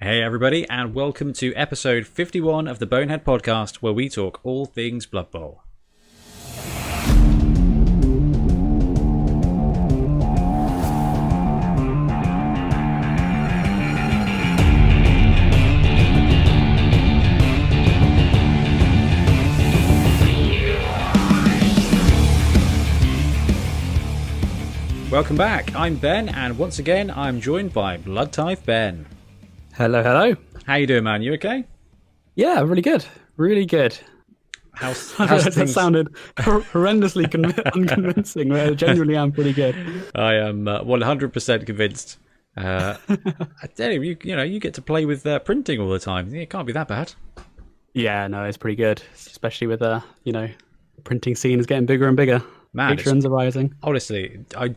Hey everybody, and welcome to episode 51 of the Bonehead Podcast, where we talk all things Blood Bowl. Welcome back, I'm Ben, and once again I'm joined by Blood Tithe Ben. Hello, hello. How you doing, man? You okay? Yeah, really good. Really good. How's That things? sounded horrendously unconvincing, but genuinely I'm pretty good. I am 100% convinced. I tell you, you get to play with printing all the time. It can't be that bad. Yeah, no, it's pretty good, especially with the printing scene is getting bigger and bigger. Man, Patrons are rising. Honestly, I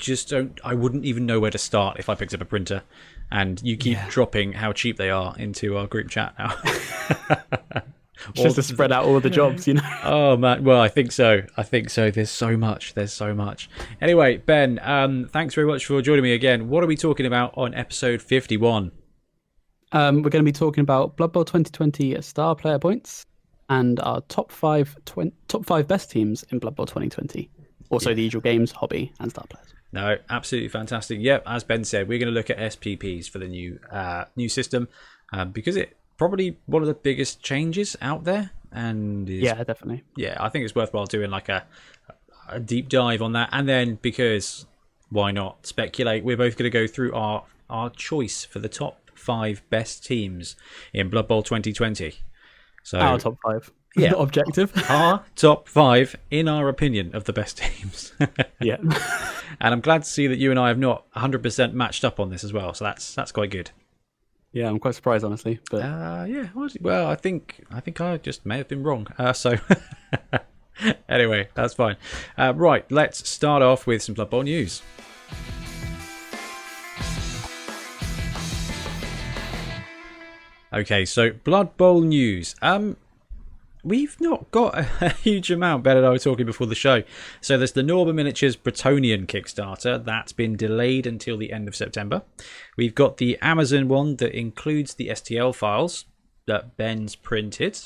wouldn't even know where to start if I picked up a printer. And you keep dropping how cheap they are into our group chat now. Just to spread out all the jobs, Oh, man. Well, I think so. There's so much. Anyway, Ben, thanks very much for joining me again. What are we talking about on episode 51? We're going to be talking about Blood Bowl 2020 star player points and our top five best teams in Blood Bowl 2020. Also, the usual games, hobby, and star players. No, absolutely fantastic. Yep, as Ben said, we're going to look at SPPs for the new system because it's probably one of the biggest changes out there. And yeah, definitely. Yeah, I think it's worthwhile doing like a deep dive on that. And then because why not speculate, we're both going to go through our choice for the top 5 best teams in Blood Bowl 2020. So our top 5. Yeah, not objective. Our top 5, in our opinion, of the best teams. Yeah. And I'm glad to see that you and I have not 100% matched up on this as well. So that's quite good. Yeah, I'm quite surprised, honestly. But yeah. Well, I think I just may have been wrong. So anyway, that's fine. Right, let's start off with some Blood Bowl news. Okay, so Blood Bowl news. We've not got a huge amount. Ben and I were talking before the show. So there's the Norma Miniatures Bretonian Kickstarter. That's been delayed until the end of September. We've got the Amazon one that includes the STL files that Ben's printed.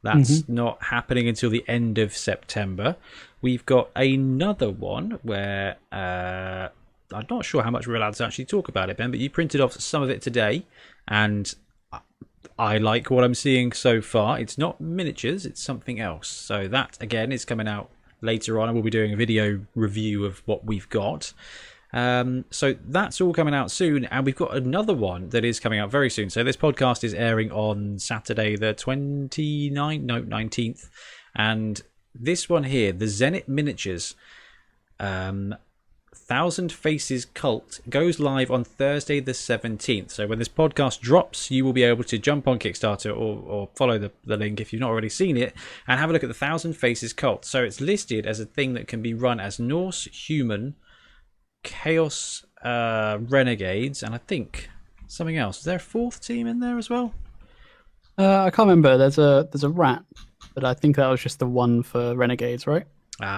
That's not happening until the end of September. We've got another one where I'm not sure how much we're allowed to actually talk about it, Ben, but you printed off some of it today, and I like what I'm seeing so far. It's not miniatures, it's something else. So that, again, is coming out later on, and we'll be doing a video review of what we've got. So that's all coming out soon, and we've got another one that is coming out very soon. So this podcast is airing on Saturday the 19th. And this one here, the Zenit Miniatures 1,000 Faces Cult, goes live on Thursday the 17th. So when this podcast drops, you will be able to jump on Kickstarter or follow the link if you've not already seen it and have a look at the 1,000 Faces Cult. So it's listed as a thing that can be run as Norse, Human, Chaos, Renegades, and I think something else. Is there a 4th team in there as well? I can't remember. There's a rat, but I think that was just the one for Renegades, right?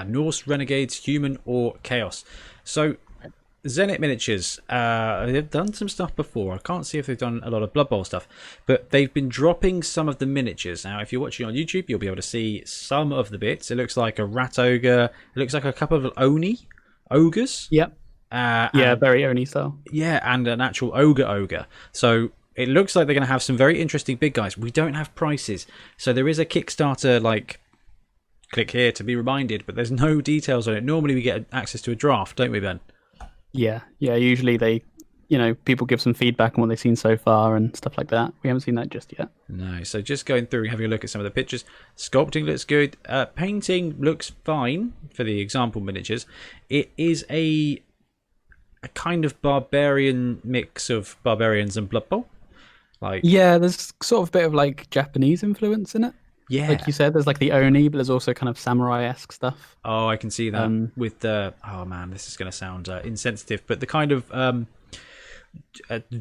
Norse, Renegades, Human, or Chaos. So, Zenit Miniatures, they've done some stuff before. I can't see if they've done a lot of Blood Bowl stuff, but they've been dropping some of the miniatures. Now, if you're watching on YouTube, you'll be able to see some of the bits. It looks like a rat ogre. It looks like a couple of ogres. Yep. Very Oni style. Yeah, and an actual ogre. So it looks like they're going to have some very interesting big guys. We don't have prices, so there is a Kickstarter click here to be reminded, but there's no details on it. Normally we get access to a draft, don't we, Ben? Yeah. Usually they, people give some feedback on what they've seen so far and stuff like that. We haven't seen that just yet. No, so just going through and having a look at some of the pictures. Sculpting looks good. Painting looks fine for the example miniatures. It is a kind of barbarian mix of barbarians and Blood Bowl. There's sort of a bit of Japanese influence in it. Yeah, like you said, there's the Oni, but there's also kind of samurai-esque stuff. Oh, I can see that with the. Oh man, this is going to sound insensitive, but the kind of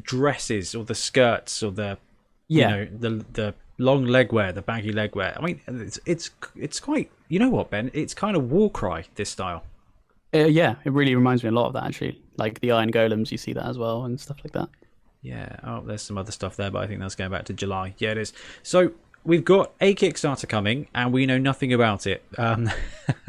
dresses or the skirts or the the long leg wear, the baggy leg wear. I mean, it's quite. You know what, Ben? It's kind of Warcry, this style. It really reminds me a lot of that actually. Like the Iron Golems, you see that as well and stuff like that. Yeah. Oh, there's some other stuff there, but I think that's going back to July. Yeah, it is. So we've got a Kickstarter coming, and we know nothing about it.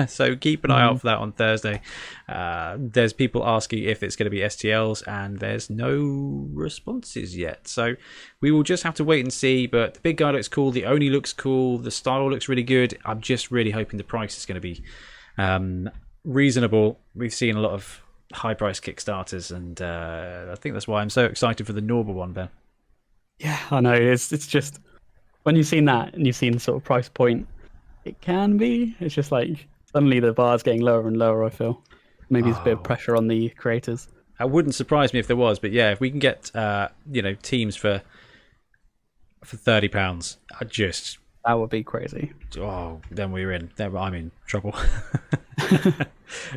So keep an eye out for that on Thursday. There's people asking if it's going to be STLs, and there's no responses yet. So we will just have to wait and see. But the big guy looks cool. The Oni looks cool. The style looks really good. I'm just really hoping the price is going to be reasonable. We've seen a lot of high-priced Kickstarters, and I think that's why I'm so excited for the Norba one, Ben. Yeah, I know. It's just when you've seen that and you've seen the sort of price point, it can be. It's just like suddenly the bar's getting lower and lower. I feel maybe there's a bit of pressure on the creators. It wouldn't surprise me if there was, but yeah, if we can get teams for £30, that would be crazy. Then we're in. Then I'm in trouble.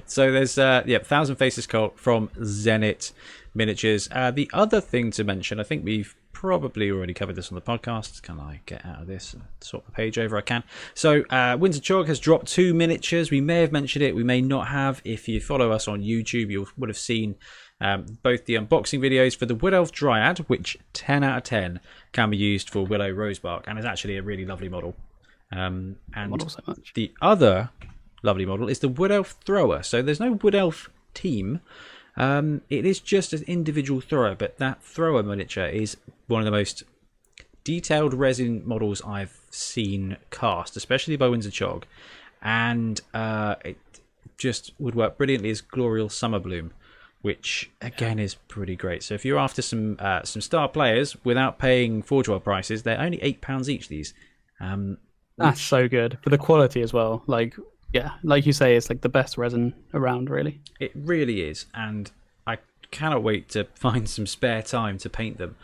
So there's 1,000 Faces Cult from Zenit Miniatures. The other thing to mention, I think we've probably already covered this on the podcast. Can I get out of this and swap the page over? I can. So Winds of Chog has dropped 2 miniatures. We may have mentioned it, we may not have. If you follow us on YouTube, you would have seen both the unboxing videos for the Wood Elf Dryad, which 10 out of 10 can be used for Willow Rosebark, and is actually a really lovely model. And so much. The other lovely model is the Wood Elf Thrower. So there's no Wood Elf team. It is just an individual thrower, but that thrower miniature is one of the most detailed resin models I've seen cast, especially by Winds of Chog, and it just would work brilliantly as Glorial Summerbloom, which again is pretty great. So if you're after some star players without paying Forge World prices, they're only £8 each. These that's so good for the quality as well. Like you say, it's like the best resin around, really. It really is, and I cannot wait to find some spare time to paint them,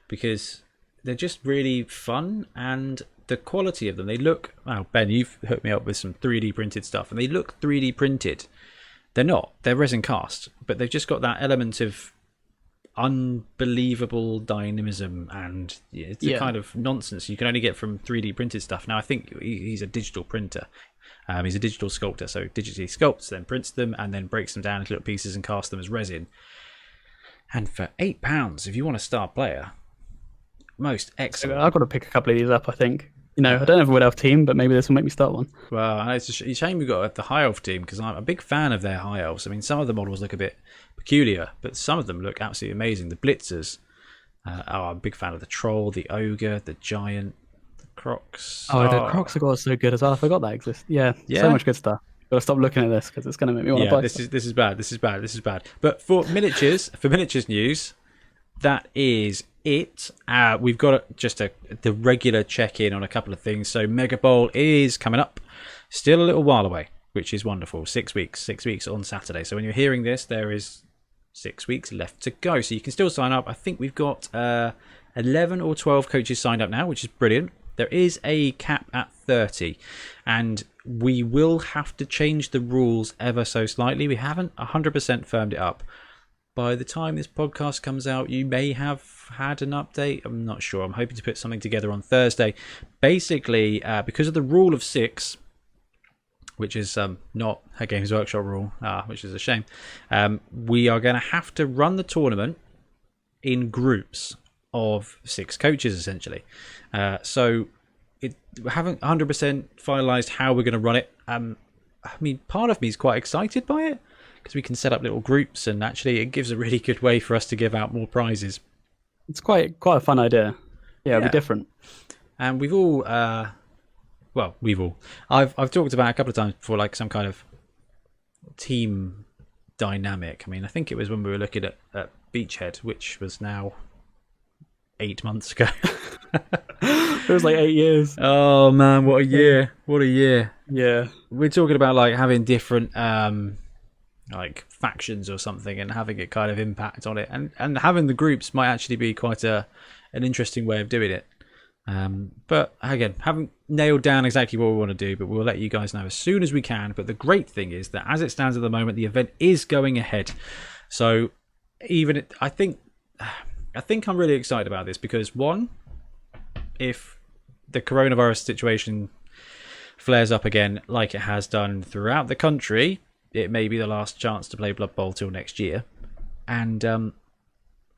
because they're just really fun, and the quality of them, they look... Oh, Ben, you've hooked me up with some 3D printed stuff, and they look 3D printed. They're not. They're resin cast, but they've just got that element of unbelievable dynamism, and it's the kind of nonsense you can only get from 3D printed stuff. Now, I think he's a digital printer. He's a digital sculptor, so digitally sculpts, then prints them, and then breaks them down into little pieces and casts them as resin. And for £8, if you want a star player, most excellent. I've got to pick a couple of these up, I think. I don't have a Wood Elf team, but maybe this will make me start one. Well, it's a shame we've got the High Elf team, because I'm a big fan of their High Elves. I mean, some of the models look a bit peculiar, but some of them look absolutely amazing. The Blitzers, I'm a big fan of the Troll, the Ogre, the Giant, the Crocs. The Crocs are so good as well. I forgot that exists. Yeah, so much good stuff. Got to stop looking at this, because it's going to make me want to buy stuff. This is bad. But for miniatures news, that is it. We've got the regular check-in on a couple of things. So MegaBowl is coming up, still a little while away, which is wonderful. 6 weeks on Saturday. So when you're hearing this, there is 6 weeks left to go, so you can still sign up. I think we've got 11 or 12 coaches signed up now, which is brilliant. There is a cap at 30, and we will have to change the rules ever so slightly. We haven't 100% firmed it up. By the time this podcast comes out, you may have had an update. I'm not sure. I'm hoping to put something together on Thursday. Basically, because of the rule of 6, which is not a Games Workshop rule, which is a shame, we are going to have to run the tournament in groups of 6 coaches, essentially. So we haven't 100% finalised how we're going to run it. I mean, part of me is quite excited by it, because we can set up little groups, and actually it gives a really good way for us to give out more prizes. It's quite a fun idea. Yeah, it'll be different. And we've all... I've talked about it a couple of times before, like some kind of team dynamic. I mean, I think it was when we were looking at Beachhead, which was now 8 months ago. It was like 8 years. Oh man, what a year! What a year! Yeah, we're talking about like having different like factions or something, and having it kind of impact on it, and having the groups might actually be quite an interesting way of doing it. But again, haven't nailed down exactly what we want to do, but we'll let you guys know as soon as we can. But the great thing is that as it stands at the moment, the event is going ahead. So I think I'm really excited about this, because one, if the coronavirus situation flares up again like it has done throughout the country, it may be the last chance to play Blood Bowl till next year. And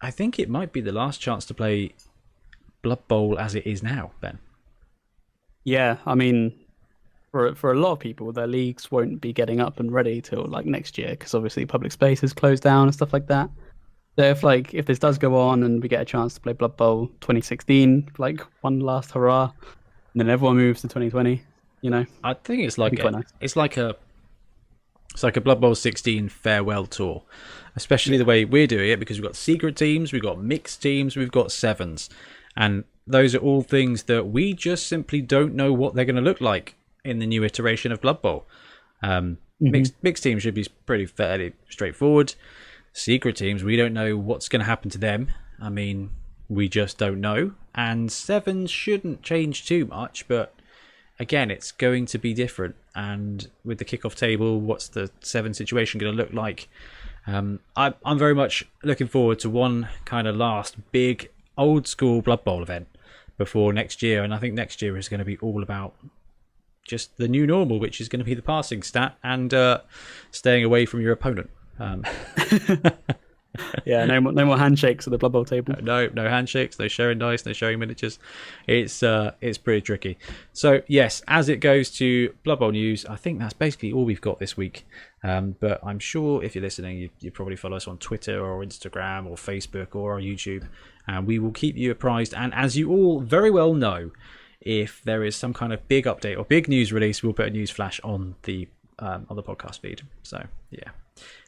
I think it might be the last chance to play Blood Bowl as it is now, Ben. Yeah, I mean, for a lot of people, their leagues won't be getting up and ready till like next year because obviously public spaces close down and stuff like that. So if this does go on and we get a chance to play Blood Bowl 2016, like one last hurrah, and then everyone moves to 2020, I think it's like quite nice. It's like a Blood Bowl 16 farewell tour, especially the way we're doing it, because we've got secret teams, we've got mixed teams, we've got sevens, and those are all things that we just simply don't know what they're going to look like in the new iteration of Blood Bowl. Mixed teams should be fairly straightforward. Secret teams, we don't know what's going to happen to them. I mean, we just don't know. And sevens shouldn't change too much, but again, it's going to be different. And with the kickoff table, what's the seven situation going to look like? I'm very much looking forward to one kind of last big old school Blood Bowl event before next year. And I think next year is going to be all about just the new normal, which is going to be the passing stat and staying away from your opponent. Yeah, no more handshakes at the Blood Bowl table. No handshakes, no sharing dice, no sharing miniatures. It's pretty tricky. So yes, as it goes to Blood Bowl news, I think that's basically all we've got this week. But I'm sure if you're listening, you probably follow us on Twitter or Instagram or Facebook or our YouTube, and we will keep you apprised. And as you all very well know, if there is some kind of big update or big news release, we'll put a news flash on the podcast feed. So yeah.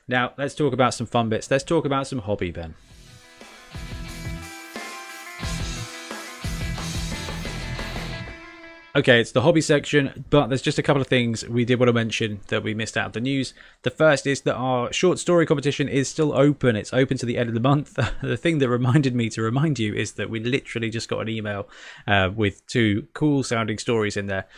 Now, let's talk about some fun bits. Let's talk about some hobby, Ben. Okay, it's the hobby section, but there's just a couple of things we did want to mention that we missed out of the news. The first is that our short story competition is still open. It's open to the end of the month. The thing that reminded me to remind you is that we literally just got an email with 2 cool sounding stories in there.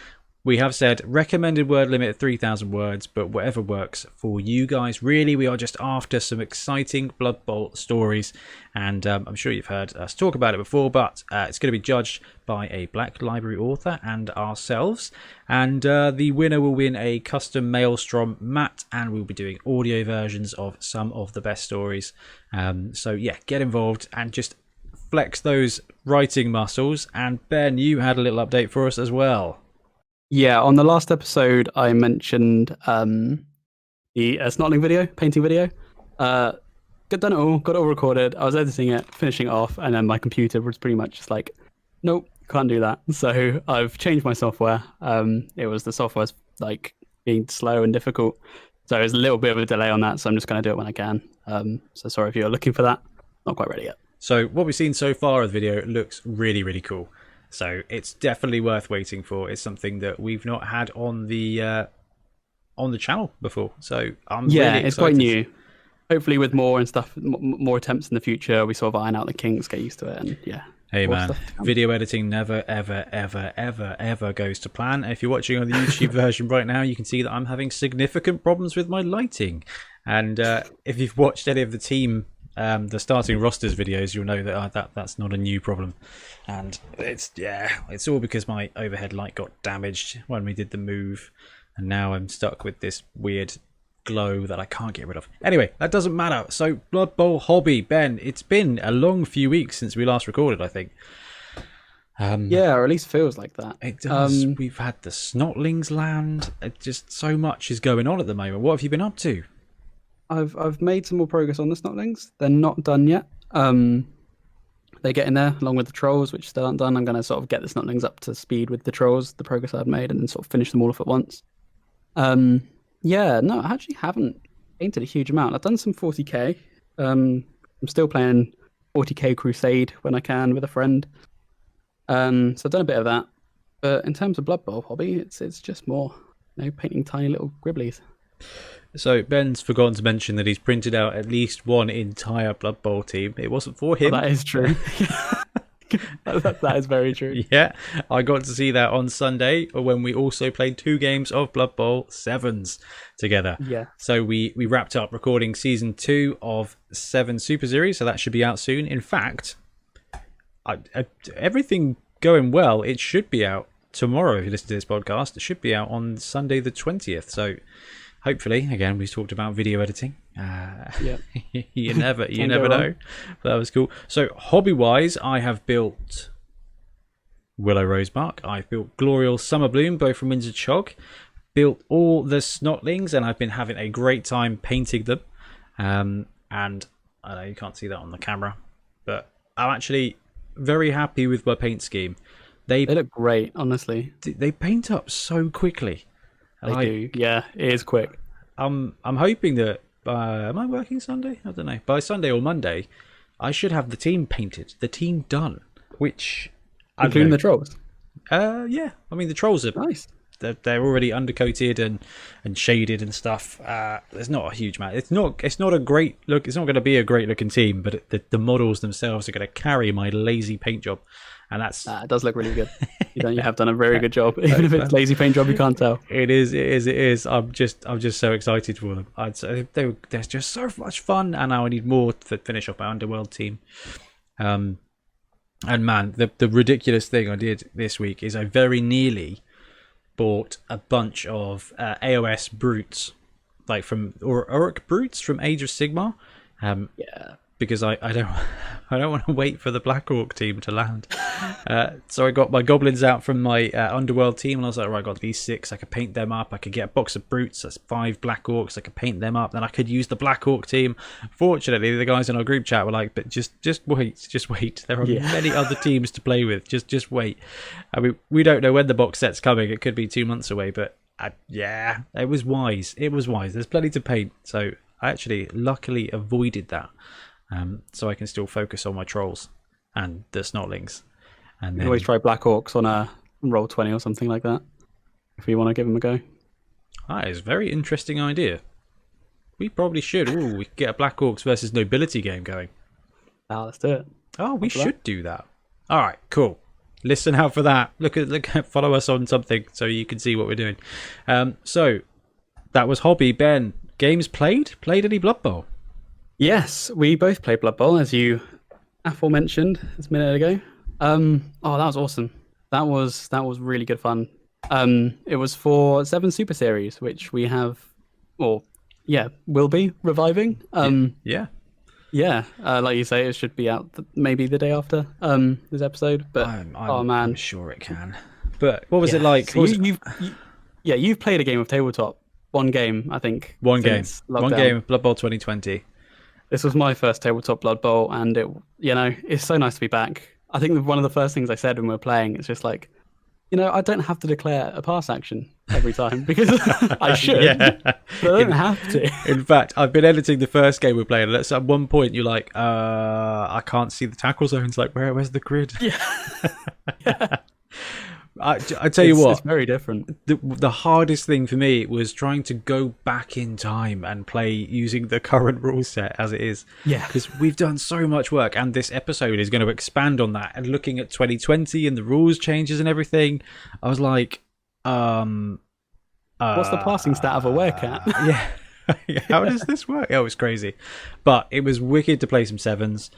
We have said recommended word limit of 3,000 words, but whatever works for you guys. Really, we are just after some exciting Blood Bowl stories, and I'm sure you've heard us talk about it before, but it's going to be judged by a Black Library author and ourselves, and the winner will win a custom Maelstrom mat, and we'll be doing audio versions of some of the best stories. So yeah, get involved and just flex those writing muscles. And Ben, you had a little update for us as well. Yeah, on the last episode, I mentioned the snotling video, painting video. Got done it all, got it all recorded. I was editing it, finishing it off, and then my computer was pretty much just like, nope, can't do that. So I've changed my software. It was the software's like being slow and difficult. So there's a little bit of a delay on that, so I'm just going to do it when I can. So sorry if you're looking for that. Not quite ready yet. So what we've seen so far of the video looks really, really cool. So it's definitely worth waiting for. It's something that we've not had on the channel before. So I'm really excited. It's quite new. Hopefully with more and stuff, more attempts in the future, we sort of iron out the kinks, get used to it, and yeah. Hey man, video editing never, ever, ever, ever, ever goes to plan. If you're watching on the YouTube version right now, you can see that I'm having significant problems with my lighting. And if you've watched any of the team, the starting rosters videos, you'll know that that's not a new problem. And it's all because my overhead light got damaged when we did the move, and now I'm stuck with this weird glow that I can't get rid of. Anyway, that doesn't matter. So Blood Bowl hobby, Ben, it's been a long few weeks since we last recorded, I think. Yeah, or at least feels like that. It does. We've had the Snotlings land. Just so much is going on at the moment. What have you been up to? I've made some more progress on the Snotlings. They're not done yet. They're getting there, along with the Trolls, which still aren't done. I'm going to sort of get the Snotlings up to speed with the Trolls, the progress I've made, and then sort of finish them all off at once. Yeah, no, I actually haven't painted a huge amount. I've done some 40k. I'm still playing 40k Crusade when I can with a friend. So I've done a bit of that. But in terms of Blood Bowl hobby, it's just more, painting tiny little gribblies. So Ben's forgotten to mention that he's printed out at least one entire Blood Bowl team. It wasn't for him. Oh, that is true. That is very true. Yeah, I got to see that on Sunday when we also played 2 games of Blood Bowl 7s together. Yeah. So we wrapped up recording season 2 of 7 Super Series, so that should be out soon. In fact, everything going well, it should be out tomorrow. If you listen to this podcast, it should be out on Sunday the 20th. So hopefully, again, we talked about video editing. Yeah. you never Can't know. go wrong. But that was cool. So hobby wise, I have built Willow Rosemark. I've built Glorial Summerbloom, both from Windsor Chog. Built all the Snotlings, and I've been having a great time painting them. And I know you can't see that on the camera, but I'm actually very happy with my paint scheme. They look great, honestly. They paint up so quickly. They do. Yeah, it is quick. I'm hoping that am I working Sunday? I don't know. By Sunday or Monday, I should have the team painted, the team done. Which, including the trolls. Yeah. I mean, the trolls are Nice. They're already undercoated and shaded and stuff. There's not a huge amount. It's not a great look. It's not going to be a great looking team, but the models themselves are going to carry my lazy paint job, and that's it does look really good. You have done a very good job, even if it's lazy paint job. You can't tell. It is. I'm just so excited for them. I'd say they're just so much fun, and now I need more to finish off my Underworld team. And man, the ridiculous thing I did this week is I very nearly bought a bunch of AOS brutes, like from Orc brutes from Age of Sigmar. Yeah. Because I don't want to wait for the Black Orc team to land. So I got my goblins out from my Underworld team, and I was like, right, I got these 6. I could paint them up. I could get a box of brutes. That's 5 Black Orcs. I could paint them up. Then I could use the Black Orc team. Fortunately, the guys in our group chat were like, but just wait. There are many other teams to play with. Just wait. I mean, we don't know when the box set's coming. It could be 2 months away, but it was wise. There's plenty to paint. So I actually luckily avoided that. So I can still focus on my trolls and the Snotlings. And you can always try Black Orcs on a Roll20 or something like that, if you want to give them a go. That is a very interesting idea. We probably should. Ooh, we could get a Black Orcs versus Nobility game going. Let's do it. Oh, we should do that. All right, cool. Listen out for that. Look at follow us on something so you can see what we're doing. So that was hobby. Ben, games played? Played any Blood Bowl? Yes, we both played Blood Bowl, as you aforementioned a minute ago. That was awesome. That was really good fun. It was for 7 Super Series, which we have, will be reviving. Yeah. Like you say, it should be out maybe the day after this episode. But I'm sure it can. But what was it like? So you've played a game of tabletop. One game, I think. One game, Blood Bowl 2020. This was my first tabletop Blood Bowl, and it's so nice to be back. I think one of the first things I said when we were playing, it's just like, I don't have to declare a pass action every time because I should, but I don't have to. In fact, I've been editing the first game we played, and at one point you're like, I can't see the tackle zones. Like, where's the grid? Yeah. I tell you what, it's very different. The hardest thing for me was trying to go back in time and play using the current rule set as it is. Yeah, because we've done so much work, and this episode is going to expand on that. And looking at 2020 and the rules changes and everything, I was like, what's the passing stat of a werecat? Yeah. How does this work? Oh, it's crazy. But it was wicked to play some 7s.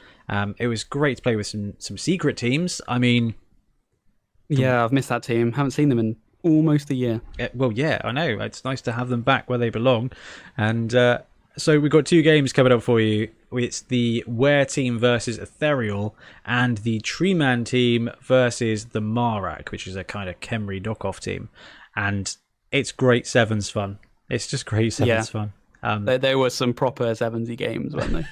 It was great to play with some secret teams. I mean, yeah, I've missed that team. Haven't seen them in almost a year. Well, yeah, I know. It's nice to have them back where they belong. And so we've got 2 games coming up for you. It's the Were team versus Ethereal, and the Treeman team versus the Marak, which is a kind of Khemri knockoff team. And it's great 7s fun. It's just great 7s fun. There were some proper 7s games, weren't they?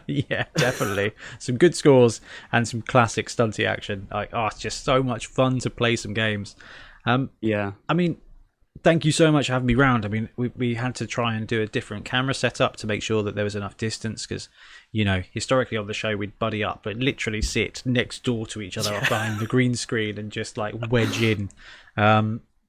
Yeah, definitely. Some good scores and some classic stunty action. It's just so much fun to play some games. Yeah. I mean, thank you so much for having me round. I mean, we had to try and do a different camera setup to make sure that there was enough distance because, historically on the show we'd buddy up, but literally sit next door to each other behind the green screen and just like wedge in.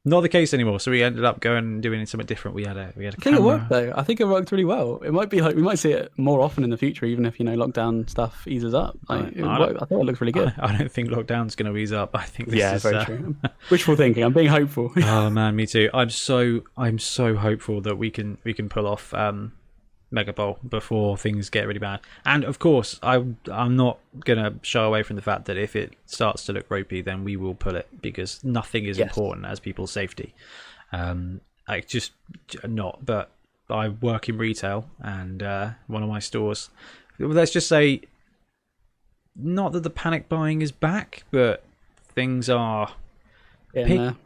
Not the case anymore, so we ended up going and doing something different. We had a camera. I think it worked though. I think it worked really well. It might be like we might see it more often in the future, even if lockdown stuff eases up. I thought it looked really good. I don't think lockdown's going to ease up. I think this is very true. Wishful thinking. I'm being hopeful. Oh man, me too. I'm so hopeful that we can pull off MegaBowl before things get really bad. And of course, I'm not gonna shy away from the fact that if it starts to look ropey, then we will pull it because nothing is important as people's safety. But I work in retail, and one of my stores, let's just say, not that the panic buying is back, but things are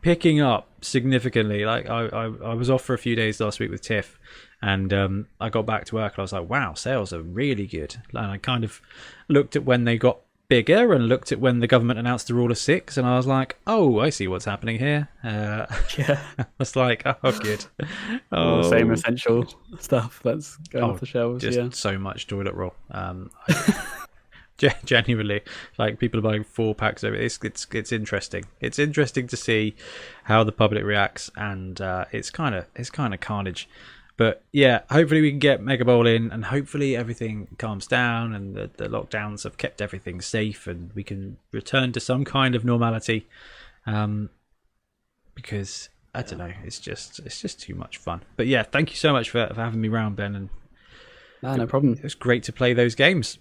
picking up significantly. Like I was off for a few days last week with Tiff, and I got back to work and I was like, wow, sales are really good. And I kind of looked at when they got bigger and looked at when the government announced the rule of 6, and I was like, oh, I see what's happening here. I was like, oh, good. All the same essential stuff that's going off the shelves. Just so much toilet roll. Genuinely, like, people are buying 4 packs of it. It's interesting. It's interesting to see how the public reacts, and it's kind of carnage. But yeah, hopefully we can get MegaBowl in, and hopefully everything calms down, and the lockdowns have kept everything safe, and we can return to some kind of normality. Because I don't know, it's just too much fun. But yeah, thank you so much for having me round, Ben. And no problem. It was great to play those games.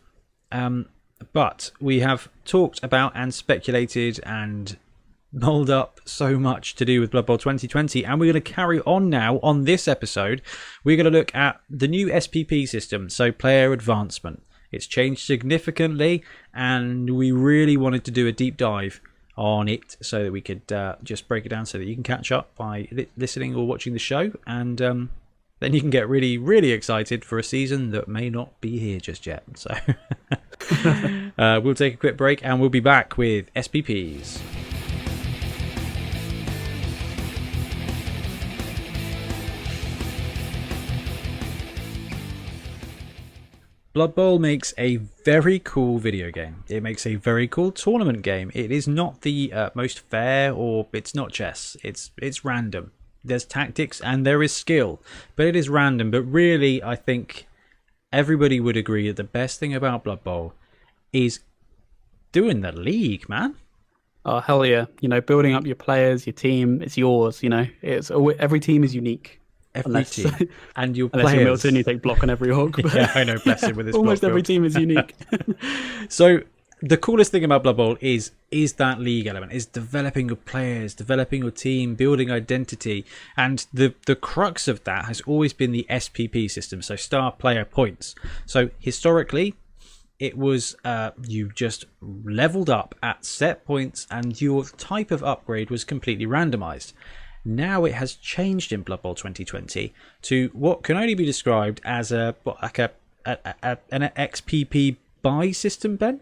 But we have talked about and speculated and mulled up so much to do with Blood Bowl 2020, and we're going to carry on now. On this episode, we're going to look at the new SPP system, so player advancement. It's changed significantly, and we really wanted to do a deep dive on it so that we could just break it down so that you can catch up by listening or watching the show, and then you can get really, really excited for a season that may not be here just yet. So we'll take a quick break, and we'll be back with SPPs. Blood Bowl makes a very cool video game. It makes a very cool tournament game. It is not the most fair, or it's not chess. It's random. There's tactics and there is skill, but it is random. But really, I think everybody would agree that the best thing about Blood Bowl is doing the league, man. Oh, hell yeah. You know, building up your players, your team, it's yours, you know. Every team is unique. Every team. And your unless players. You're Milton, you take block on every orc. Yeah, I know, bless him with his almost block every build. team is unique. So the coolest thing about Blood Bowl is that league element, is developing your players, developing your team, building identity. And the crux of that has always been the SPP system, so star player points. So historically, it was you just leveled up at set points, and your type of upgrade was completely randomized. Now it has changed in Blood Bowl 2020 to what can only be described as an XPP buy system, Ben?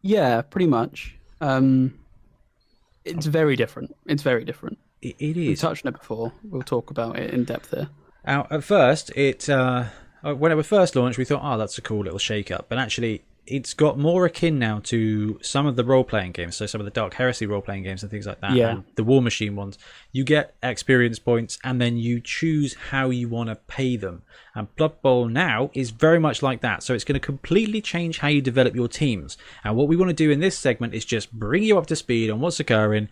Yeah, pretty much. It's very different. It's very different. It is. We've touched on it before. We'll talk about it in depth here. Now, at first, when it was first launched, we thought, oh, that's a cool little shake-up. But actually, it's got more akin now to some of the role-playing games, so some of the Dark Heresy role-playing games and things like that, and the War Machine ones. You get experience points, and then you choose how you want to pay them. And Blood Bowl now is very much like that, so it's going to completely change how you develop your teams. And what we want to do in this segment is just bring you up to speed on what's occurring,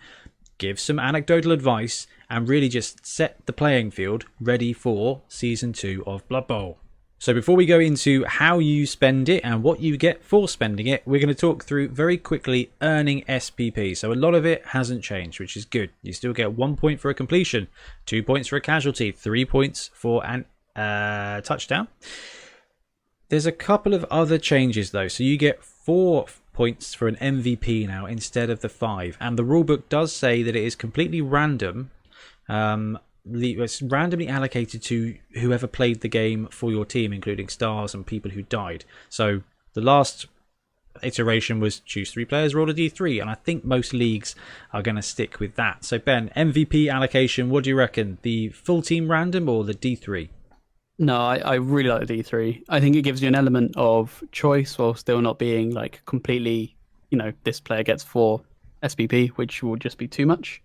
give some anecdotal advice, and really just set the playing field ready for Season 2 of Blood Bowl. So before we go into how you spend it and what you get for spending it, we're going to talk through very quickly earning SPP. So a lot of it hasn't changed, which is good. You still get 1 point for a completion, 2 points for a casualty, 3 points for an touchdown. There's a couple of other changes though. So you get 4 points for an MVP now instead of the 5. And the rulebook does say that it is completely random. It's randomly allocated to whoever played the game for your team, including stars and people who died. So the last iteration was choose 3 players, roll a d3, and I think most leagues are going to stick with that. So Ben, MVP allocation, what do you reckon? The full team random or the d3? No, I really like the D3. I think it gives you an element of choice while still not being like completely, you know, this player gets 4 SPP, which will just be too much.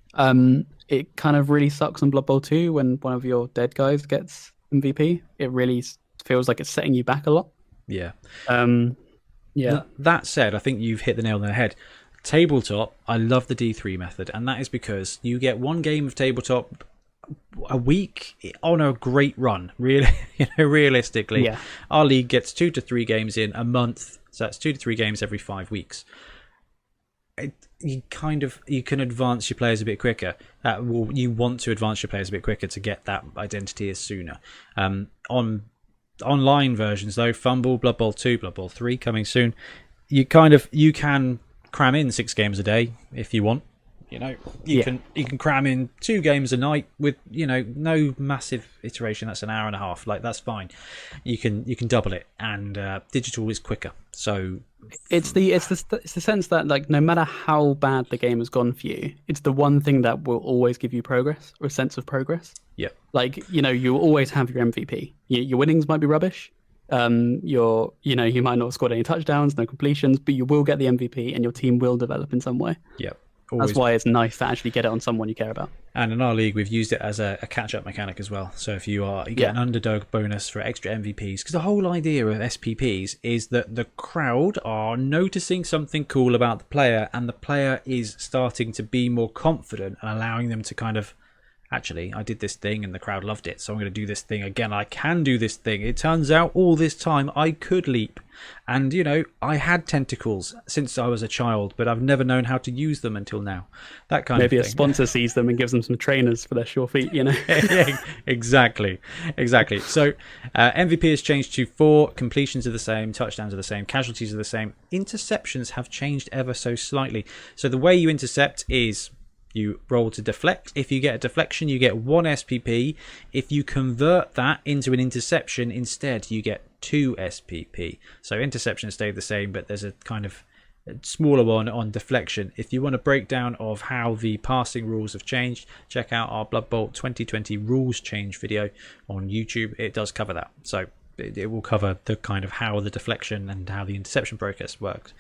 It kind of really sucks on Blood Bowl 2 when one of your dead guys gets MVP. It really feels like it's setting you back a lot. Yeah. Yeah. That said, I think you've hit the nail on the head. Tabletop, I love the D3 method, and that is because you get 1 game of tabletop a week on a great run. Really, realistically, our league gets 2 to 3 games in a month, so that's 2 to 3 games every 5 weeks. you can advance your players a bit quicker. You want to advance your players a bit quicker to get that identity as sooner. On online versions though, Fumble, Blood Bowl 2, Blood Bowl 3 coming soon, you can cram in 6 games a day if you want. You can cram in 2 games a night with no massive iteration. That's an hour and a half. Like, that's fine. You can double it, and digital is quicker. So it's the sense that, like, no matter how bad the game has gone for you, it's the one thing that will always give you progress, or a sense of progress. Yeah. Like, you always have your MVP. Your winnings might be rubbish. You might not have scored any touchdowns, no completions, but you will get the MVP, and your team will develop in some way. Yeah. That's why it's nice to actually get it on someone you care about. And in our league, we've used it as a catch-up mechanic as well. So if you get an underdog bonus for extra MVPs, because the whole idea of SPPs is that the crowd are noticing something cool about the player, and the player is starting to be more confident and allowing them to kind of, actually, I did this thing and the crowd loved it, so I'm going to do this thing again. I can do this thing. It turns out all this time I could leap. And, I had tentacles since I was a child, but I've never known how to use them until now. That kind of thing. Maybe a sponsor sees them and gives them some trainers for their sure feet, Yeah, exactly. So MVP has changed to 4. Completions are the same. Touchdowns are the same. Casualties are the same. Interceptions have changed ever so slightly. So the way you intercept is you roll to deflect. If you get a deflection, you get 1 SPP. If you convert that into an interception instead, you get 2 SPP. So interception stayed the same, but there's a kind of smaller one on deflection. If you want a breakdown of how the passing rules have changed, check out our Blood Bowl 2020 rules change video on YouTube. It does cover that. So it will cover the kind of how the deflection and how the interception process works.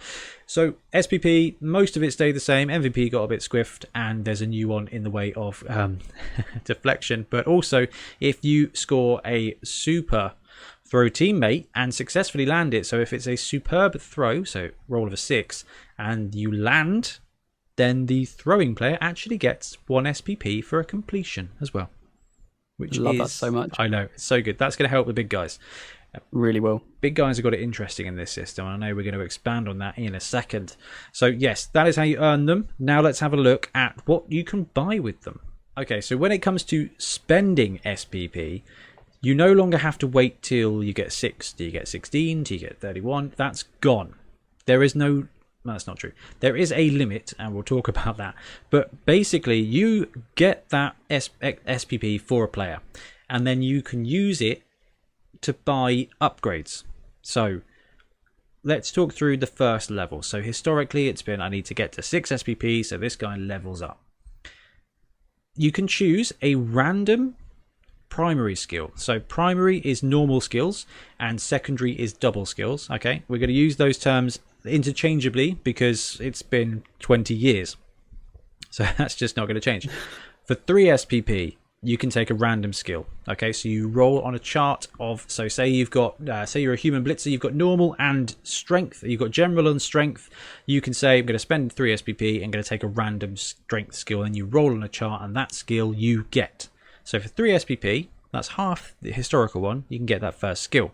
So SPP, most of it stayed the same. MVP got a bit squiffed, and there's a new one in the way of deflection. But also, if you score a super throw teammate and successfully land it, so if it's a superb throw, so roll of a 6, and you land, then the throwing player actually gets 1 SPP for a completion as well. Which love that so much. I know, it's so good. That's going to help the big guys. Really will. Big guys have got it interesting in this system, and I know we're going to expand on that in a second. So yes, that is how you earn them. Now let's have a look at what you can buy with them. Okay, so when it comes to spending SPP, you no longer have to wait till you get 6. Do you get 16? Do you get 31? That's gone. There is no... No, that's not true. There is a limit, and we'll talk about that. But basically, you get that SPP for a player, and then you can use it to buy upgrades. So let's talk through the first level. So historically, it's been I need to get to 6 SPP, so this guy levels up. You can choose a random primary skill. So primary is normal skills, and secondary is double skills. Okay, we're going to use those terms interchangeably because it's been 20 years, so that's just not going to change. For 3 SPP, you can take a random skill. Okay, so you roll on a chart of, so say you've got say you're a human blitzer, you've got normal and strength, you've got general and strength. You can say I'm going to spend 3 SPP and going to take a random strength skill, and you roll on a chart, and that skill you get. So for 3 SPP, that's half the historical one, you can get that first skill.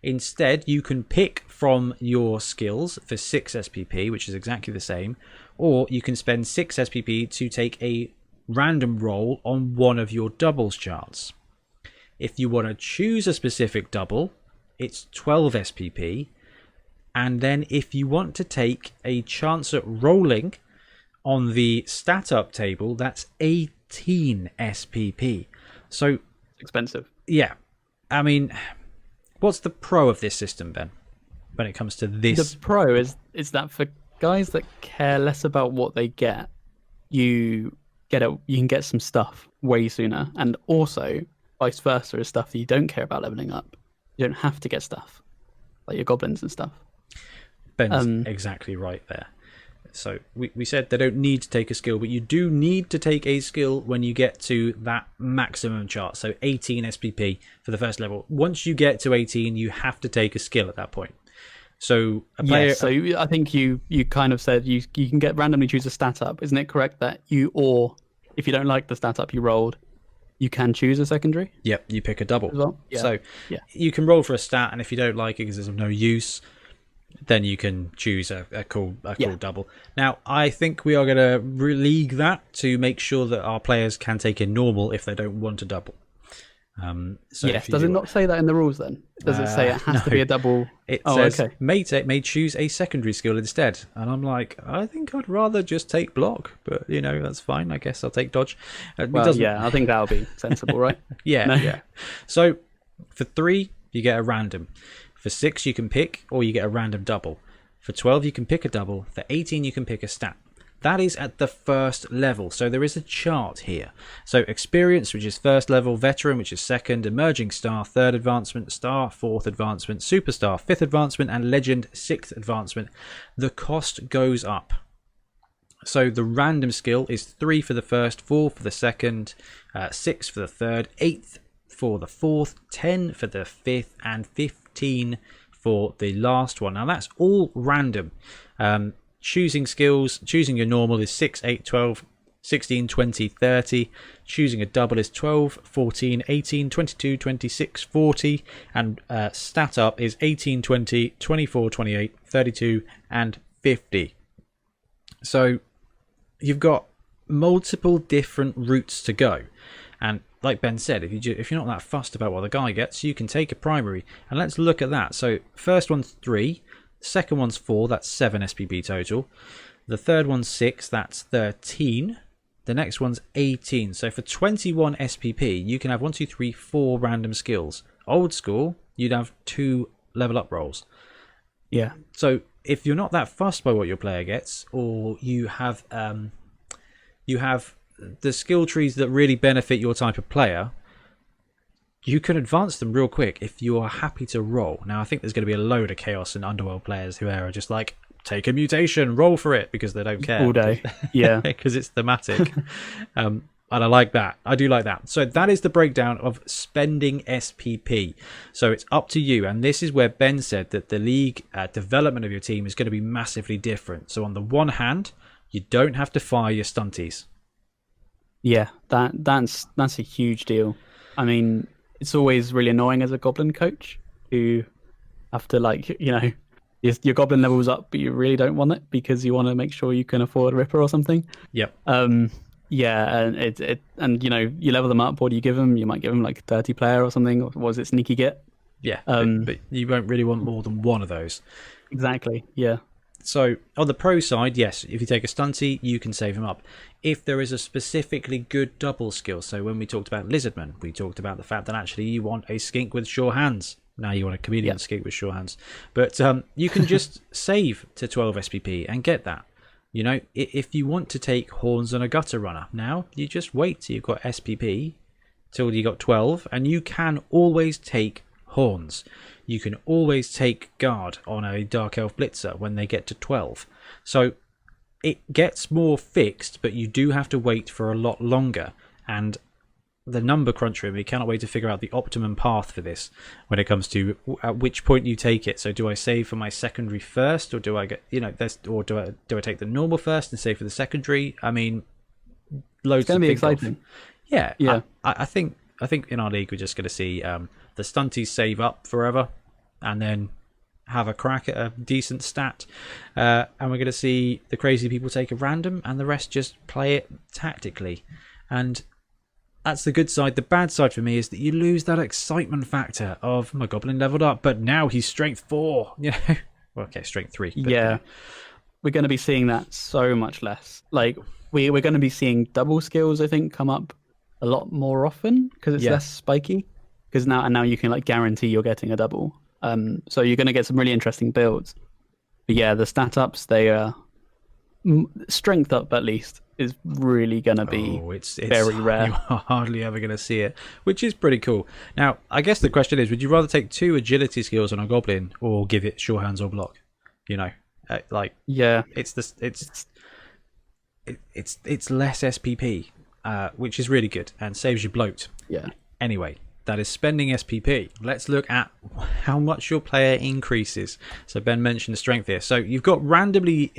Instead, you can pick from your skills for 6 SPP, which is exactly the same, or you can spend 6 SPP to take a random roll on one of your doubles charts. If you want to choose a specific double, it's 12 SPP, and then if you want to take a chance at rolling on the stat up table, that's 18 SPP. So expensive. Yeah, I mean, what's the pro of this system, Ben, when it comes to this? The pro is that for guys that care less about what they get, you can get some stuff way sooner, and also vice versa is stuff that you don't care about leveling up. You don't have to get stuff like your goblins and stuff. Ben's exactly right there. So we said they don't need to take a skill, but you do need to take a skill when you get to that maximum chart. So 18 SPP for the first level. Once you get to 18, you have to take a skill at that point. So a player... Yeah, so I think you kind of said you can get randomly choose a stat up. Isn't it correct that or if you don't like the stat up you rolled, you can choose a secondary? Yep, you pick a double. As well? Yeah. So you can roll for a stat, and if you don't like it because there's of no use, then you can choose a cool double. Now, I think we are going to releague that to make sure that our players can take in normal if they don't want a double. Does it not say that in the rules then? Does it say it has to be a double? It says may choose a secondary skill instead. And I'm like, I think I'd rather just take block, but that's fine. I guess I'll take dodge. I think that'll be sensible, right? Yeah. So for 3, you get a random. For 6, you can pick, or you get a random double. For 12, you can pick a double. For 18, you can pick a stat. That is at the first level. So there is a chart here. So experience, which is first level, veteran, which is second, emerging star, third advancement, star, fourth advancement, superstar, fifth advancement, and legend, sixth advancement. The cost goes up. So the random skill is 3 for the first, 4 for the second, 6 for the third, 8 for the fourth, 10 for the fifth, and 15 for the last one. Now that's all random. Choosing skills, choosing your normal is 6, 8, 12, 16, 20, 30. Choosing a double is 12, 14, 18, 22, 26, 40. And stat up is 18, 20, 24, 28, 32, and 50. So you've got multiple different routes to go. And like Ben said, if you're not that fussed about what the guy gets, you can take a primary. And let's look at that. So first one's 3. Second one's 4, that's 7 SPP total. The third one's 6, that's 13. The next one's 18. So for 21 SPP, you can have 1, 2, 3, 4 random skills. Old school, you'd have 2 level up rolls. Yeah. So if you're not that fussed by what your player gets, or you have the skill trees that really benefit your type of player, you can advance them real quick if you are happy to roll. Now, I think there's going to be a load of Chaos and Underworld players who are just like, take a mutation, roll for it, because they don't care. All day, yeah. Because it's thematic. And I like that. I do like that. So that is the breakdown of spending SPP. So it's up to you. And this is where Ben said that the league development of your team is going to be massively different. So on the one hand, you don't have to fire your stunties. Yeah, that's a huge deal. I mean, it's always really annoying as a goblin coach who have to your goblin level's up, but you really don't want it because you want to make sure you can afford Ripper or something. Yep. Yeah, and you level them up. What do you give them? You might give them like 30 player or something. Or was it sneaky get? Yeah, but you won't really want more than one of those. Exactly. Yeah. So on the pro side, yes, if you take a stunty, you can save him up. If there is a specifically good double skill, so when we talked about Lizardman, we talked about the fact that actually you want a skink with sure hands. Now you want a chameleon skink with sure hands. But you can just save to 12 SPP and get that. If you want to take Horns and a Gutter Runner, now you just wait till you've got SPP, till you got 12, and you can always take Horns. You can always take Guard on a Dark Elf Blitzer when they get to 12. So it gets more fixed, but you do have to wait for a lot longer. And the number crunch room, we cannot wait to figure out the optimum path for this when it comes to at which point you take it. So do I save for my secondary first, or do I get or do I take the normal first and save for the secondary? I mean, loads. It's going to be exciting. Yeah. I think in our league we're just going to see the stunties save up forever and then have a crack at a decent stat, and we're going to see the crazy people take a random and the rest just play it tactically. And that's the good side. The bad side for me is that you lose that excitement factor of my goblin leveled up, but now he's strength 4. Well, okay, strength 3. But yeah, we're going to be seeing that so much less. Like we're going to be seeing double skills, I think, come up a lot more often because it's less spiky. Because now you can guarantee you're getting a double. So you're going to get some really interesting builds. But yeah, the stat ups, they are strength up at least is really going to be it's very rare. You are hardly ever going to see it, which is pretty cool. Now, I guess the question is, would you rather take 2 agility skills on a goblin or give it sure hands or block? Yeah, it's less SPP, which is really good and saves you bloat. Yeah. Anyway, that is spending SPP. Let's look at how much your player increases. So Ben mentioned the strength here. So you've got randomly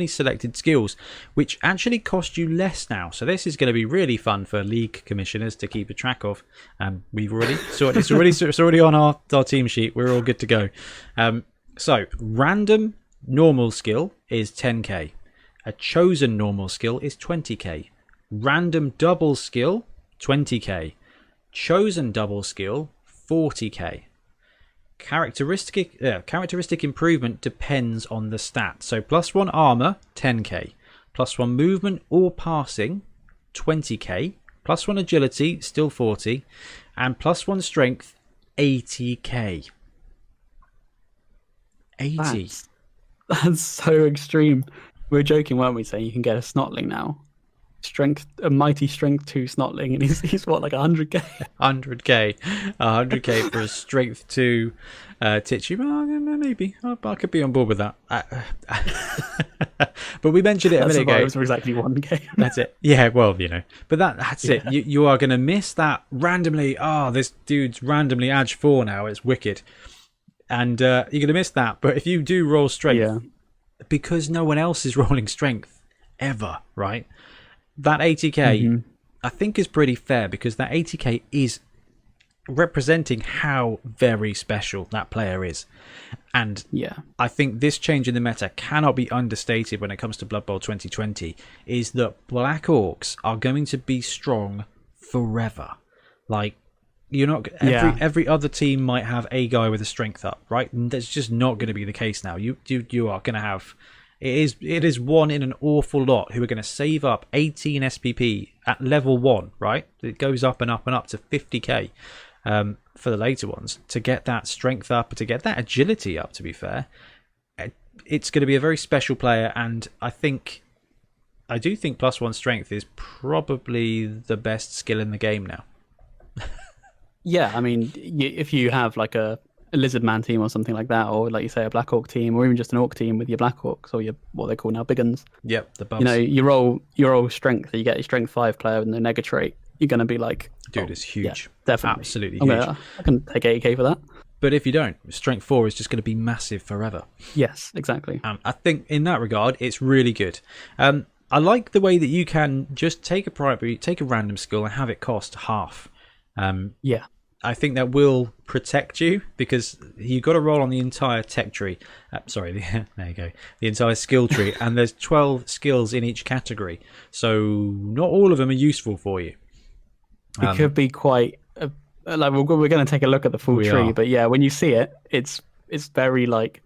selected skills, which actually cost you less now. So this is going to be really fun for league commissioners to keep a track of. We've already so it's already on our team sheet. We're all good to go. So, random normal skill is 10k. A chosen normal skill is 20k. Random double skill, 20k. Chosen double skill, 40k. Characteristic improvement depends on the stat. So +1 armor, 10k. +1 movement or passing, 20k. +1 agility, still 40. And +1 strength, 80k. 80. That's so extreme. We were joking, weren't we, saying you can get a Snotling now? A mighty strength 2 Snotling, and he's what, like 100k? 100k for a strength 2 Titchy. Maybe I could be on board with that. But we mentioned it a minute ago. For exactly 1k. That's it. Yeah, well, but that's it. You are going to miss that randomly. This dude's randomly Edge 4 now. It's wicked. And you're going to miss that. But if you do roll strength, because no one else is rolling strength ever, right? That 80k, I think, is pretty fair, because that 80k is representing how very special that player is. And I think this change in the meta cannot be understated when it comes to Blood Bowl 2020, is that Black Orcs are going to be strong forever. Like, you're not every other team might have a guy with a strength up, right? And that's just not going to be the case now. You are going to have... It is one in an awful lot who are going to save up 18 SPP at level 1, right? It goes up and up and up to 50k for the later ones to get that strength up, to get that agility up, to be fair. It's going to be a very special player, and I do think +1 strength is probably the best skill in the game now. Yeah, I mean, if you have like a Lizard Man team or something like that, or like you say, a Black Orc team, or even just an Orc team with your Black Orcs, or your what they call now Big Uns. Yep, the bubs. You roll strength, you get your strength 5 player with no nega trait, you're going to be like, dude, it's huge. Yeah, definitely. Absolutely huge. I can take 80k for that. But if you don't, strength 4 is just going to be massive forever. Yes, exactly. I think in that regard, it's really good. I like the way that you can just take a random skill and have it cost half. I think that will protect you, because you've got to roll on the entire tech tree. There you go. The entire skill tree. And there's 12 skills in each category. So not all of them are useful for you. It could be quite... like we're going to take a look at the full tree. But yeah, when you see it, it's very like...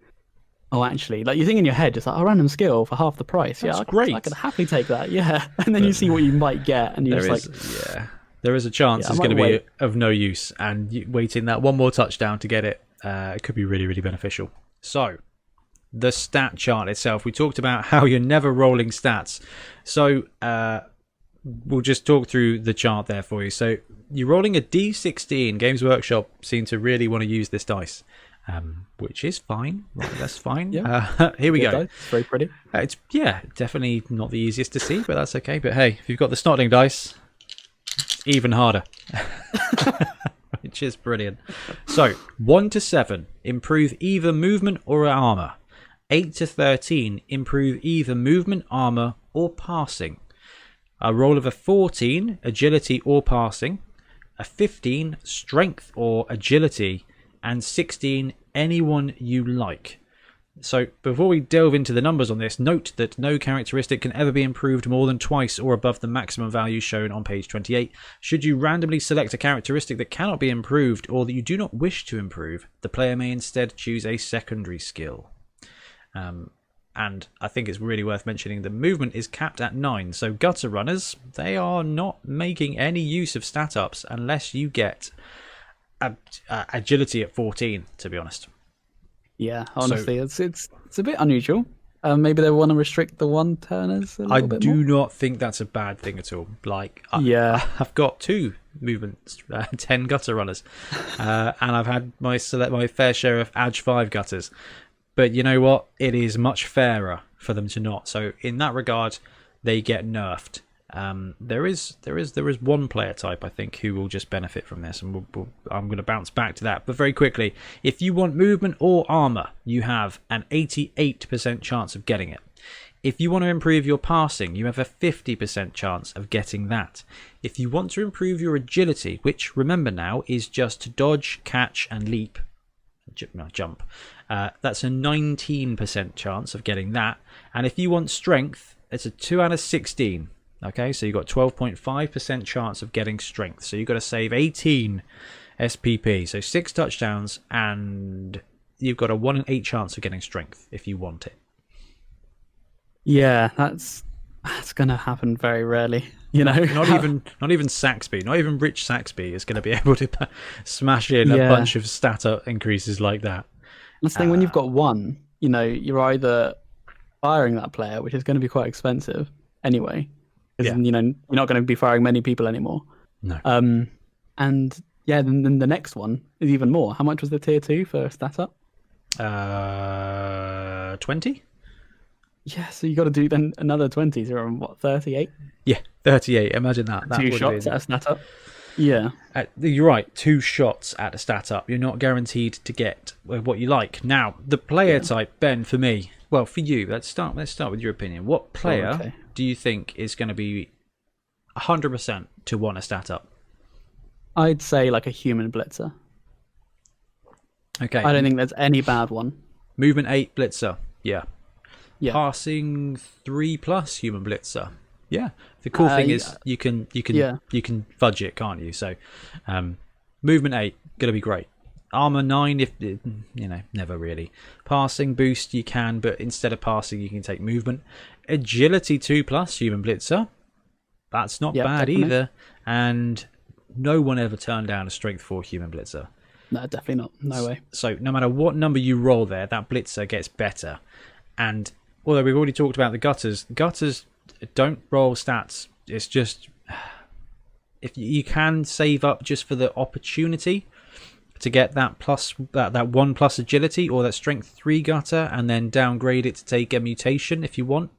Oh, actually, like you think in your head, just like a random skill for half the price. That's great. I could happily take that. Yeah. And then you see what you might get, and you're just like... Yeah. There is a chance it's going to be of no use, and waiting that one more touchdown to get it, it could be really, really beneficial. So, the stat chart itself. We talked about how you're never rolling stats. So, we'll just talk through the chart there for you. So, you're rolling a D16. Games Workshop seem to really want to use this dice, which is fine. Right, that's fine. Here we go. It's very pretty. It's definitely not the easiest to see, but that's okay. But hey, if you've got the Snotling dice... even harder. Which is brilliant. So 1 to 7, improve either movement or armor. 8 to 13, improve either movement, armor, or passing. A roll of a 14, agility or passing. A 15, strength or agility. And 16, anyone you like. So before we delve into the numbers on this, note that no characteristic can ever be improved more than twice or above the maximum value shown on page 28. Should you randomly select a characteristic that cannot be improved or that you do not wish to improve, the player may instead choose a secondary skill. And I think it's really worth mentioning the movement is capped at 9. So gutter runners, they are not making any use of stat ups unless you get agility at 14, to be honest. Yeah, honestly, it's a bit unusual. Maybe they want to restrict the one-turners a little bit more. I do not think that's a bad thing at all. Like, I've got 2 movements, 10 gutter runners, and I've had my fair share of Edge 5 gutters. But you know what? It is much fairer for them to not. So in that regard, they get nerfed. There is one player type, I think, who will just benefit from this, and I'm going to bounce back to that. But very quickly, if you want movement or armor, you have an 88% chance of getting it. If you want to improve your passing, you have a 50% chance of getting that. If you want to improve your agility, which remember now is just dodge, catch, and leap, jump. That's a 19% chance of getting that. And if you want strength, it's a 2 out of 16. Okay, so you've got 12.5% chance of getting strength. So you've got to save 18 SPP. So 6 touchdowns, and you've got a 1 in 8 chance of getting strength if you want it. Yeah, that's going to happen very rarely. You know, not even Saxby, not even Rich Saxby is going to be able to smash in a bunch of stat increases like that. That's the thing, when you've got one, you know, you're either firing that player, which is going to be quite expensive anyway, because you know, you're not going to be firing many people anymore. No. And yeah, then the next one is even more. How much was the tier 2 for stat up? 20. Yeah, so you got to do then another 20. So you're on what, 38? Yeah, 38. Imagine that. 2 shots at a stat up. Yeah. You're right. 2 shots at a stat up. You're not guaranteed to get what you like. Now, the player type, Ben, for me, well, for you, let's start with your opinion. What player do you think is going to be 100% to want a stat up? I'd say like a human blitzer. Okay. I don't think there's any bad one. Movement 8 blitzer. Yeah. Passing 3+ human blitzer. Yeah. The cool thing is you can fudge it, can't you? So, movement 8 gonna be great. Armor 9, if you know, never really. Passing boost you can, but instead of passing you can take movement. Agility 2+ human blitzer. That's not bad definitely. Either. And no one ever turned down a strength 4 human blitzer. No, definitely not. No way. So no matter what number you roll there, that blitzer gets better. And although we've already talked about the gutters don't roll stats. It's just, if you can save up just for the opportunity to get that plus that 1+ agility or that strength 3 gutter, and then downgrade it to take a mutation if you want.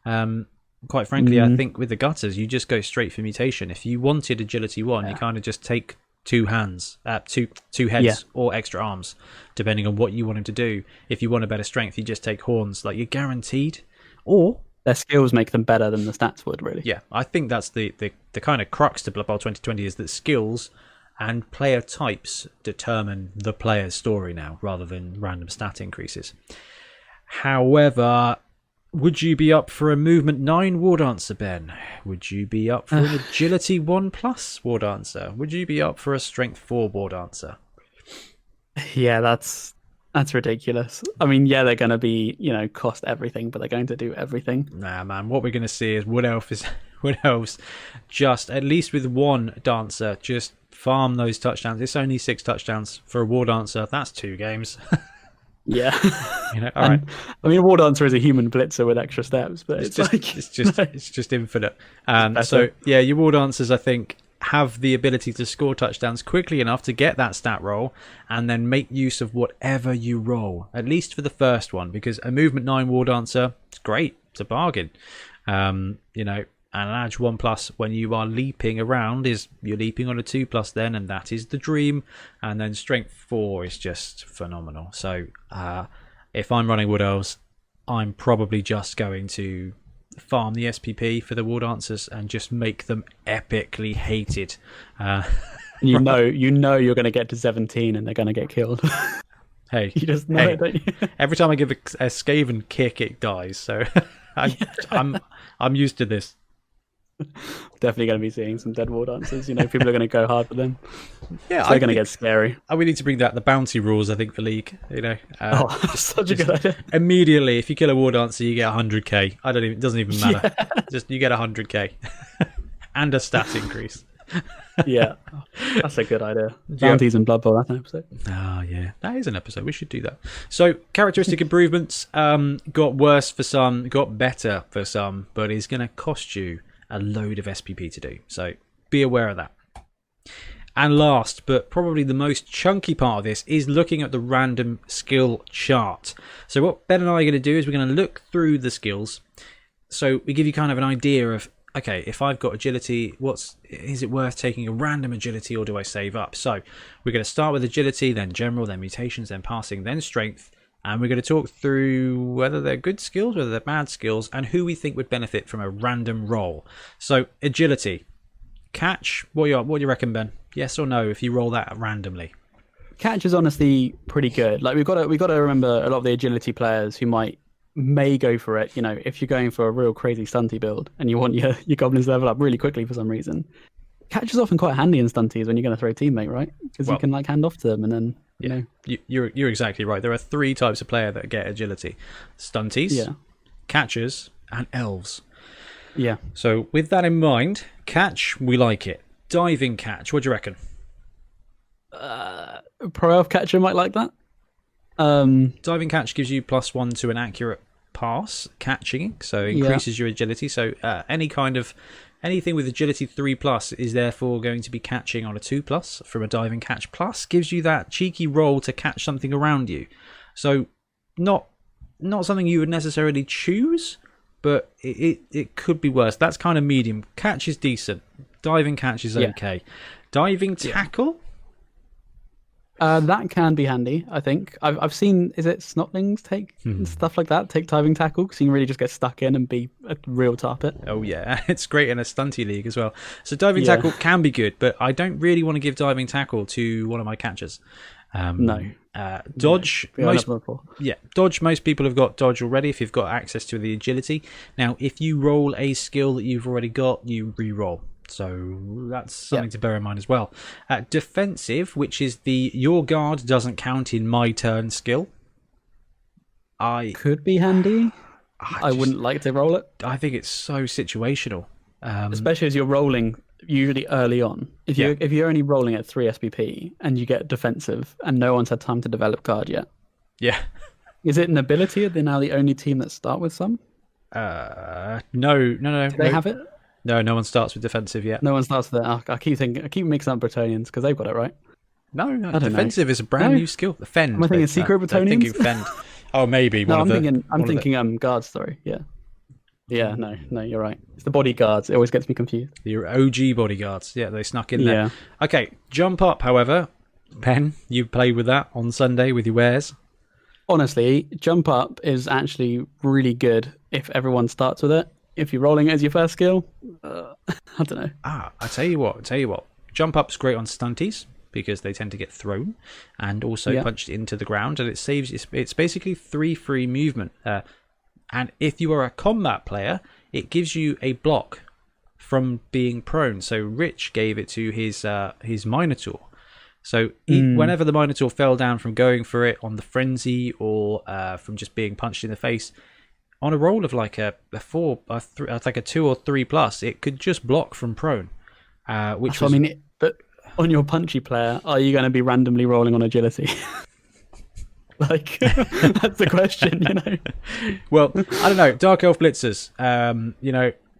Quite frankly, I think with the gutters, you just go straight for mutation. If you wanted agility 1, you kind of just take 2 hands, two heads or extra arms, depending on what you want him to do. If you want a better strength, you just take horns. Like, you're guaranteed. Or their skills make them better than the stats would, really. Yeah, I think that's the kind of crux to Blood Bowl 2020 is that skills and player types determine the player's story now, rather than random stat increases. However, would you be up for a movement 9 war dancer, Ben? Would you be up for an agility 1+ war dancer? Would you be up for a strength 4 war dancer? Yeah, that's ridiculous. I mean, yeah, they're going to be, you know, cost everything, but they're going to do everything. Nah, man. What we're going to see is Wood Elves just, at least with one dancer, just farm those touchdowns. It's only 6 touchdowns for a war dancer. That's 2 games. Yeah. You know, all right. I mean, War Dancer is a human blitzer with extra steps, but it's just infinite. So yeah, your War Dancers, I think, have the ability to score touchdowns quickly enough to get that stat roll, and then make use of whatever you roll, at least for the first one, because a movement 9 War Dancer, it's great, it's a bargain. You know, and an edge 1+ when you are leaping around is you're leaping on a 2+ then, and that is the dream. And then strength 4 is just phenomenal. So if I'm running Wood Elves, I'm probably just going to farm the SPP for the War Dancers and just make them epically hated. You know you're going to get to 17 and they're going to get killed. Hey, you just know it, don't you? Every time I give a Skaven kick, it dies. So I'm used to this. Definitely going to be seeing some dead War Dancers. You know, people are going to go hard for them. Yeah, so they're going to get scary. We need to bring the bounty rules, I think, for League. You know, such a good idea. Immediately, if you kill a War Dancer, you get 100k. It doesn't even matter. Yeah. Just you get 100k and a stat increase. Yeah, that's a good idea. Bounties and Blood Bowl, that's an episode. Oh yeah, that is an episode. We should do that. So characteristic improvements got worse for some, got better for some, but is going to cost you a load of SPP to do. So be aware of that. And last, but probably the most chunky part of this, is looking at the random skill chart. So what Ben and I are going to do is we're going to look through the skills. So we give you kind of an idea of, okay, if I've got agility, is it worth taking a random agility, or do I save up? So we're going to start with agility, then general, then mutations, then passing, then strength. And we're going to talk through whether they're good skills, whether they're bad skills, and who we think would benefit from a random roll. So agility. Catch, what do you reckon, Ben? Yes or no if you roll that randomly? Catch is honestly pretty good. Like we've got to remember a lot of the agility players who may go for it. You know, if you're going for a real crazy stunty build and you want your goblins to level up really quickly for some reason, catch is often quite handy in stunties when you're going to throw teammate, right? Because you can like hand off to them and then you know. You're exactly right. There are 3 types of player that get agility: stunties, catchers, and elves. Yeah. So with that in mind, catch, we like it. Diving catch, what do you reckon? Pro elf catcher might like that. Diving catch gives you +1 to an accurate pass catching, so increases your agility. So anything with agility 3+ is therefore going to be catching on a 2+ from a diving catch. Plus gives you that cheeky roll to catch something around you. So not something you would necessarily choose, but it could be worse. That's kind of medium. Catch is decent. Diving catch is okay. Diving tackle. That can be handy, I think. I've seen, is it snotlings take stuff like that, take diving tackle, because you can really just get stuck in and be a real tarpit. Oh yeah, it's great in a stunty league as well. So diving tackle can be good, but I don't really want to give diving tackle to one of my catchers. No. Dodge. Dodge. Most people have got dodge already if you've got access to the agility. Now, if you roll a skill that you've already got, you re-roll. So that's something to bear in mind as well. Defensive, which is the your guard doesn't count in my turn skill. Could be handy. I wouldn't like to roll it. I think it's so situational. Especially as you're rolling usually early on. If you're only rolling at 3 SPP and you get defensive and no one's had time to develop guard yet. Yeah. Is it an ability? Are they now the only team that start with some? No. Do they have it? No, no one starts with defensive yet. No one starts with that. I keep mixing up Bretonians because they've got it right. No, defensive is a brand new skill. Fend. Am I thinking secret Bretonians? I'm thinking fend. Oh, maybe. I'm thinking guards. Sorry, yeah. Yeah, no, you're right. It's the bodyguards. It always gets me confused. Your OG bodyguards. Yeah, they snuck in there. Yeah. Okay, jump up, however. Ben, you played with that on Sunday with your wares. Honestly, jump up is actually really good if everyone starts with it. If you're rolling it as your first skill, I don't know. I tell you what. Jump up's great on stunties because they tend to get thrown and also punched into the ground, and it's basically 3 free movement. And if you are a combat player, it gives you a block from being prone. So Rich gave it to his Minotaur. So whenever the Minotaur fell down from going for it on the frenzy or from just being punched in the face, on a roll of like a 2 or 3+, it could just block from prone. But on your punchy player, are you going to be randomly rolling on agility? Like, that's the question, you know. Well, I don't know. Dark Elf Blitzers,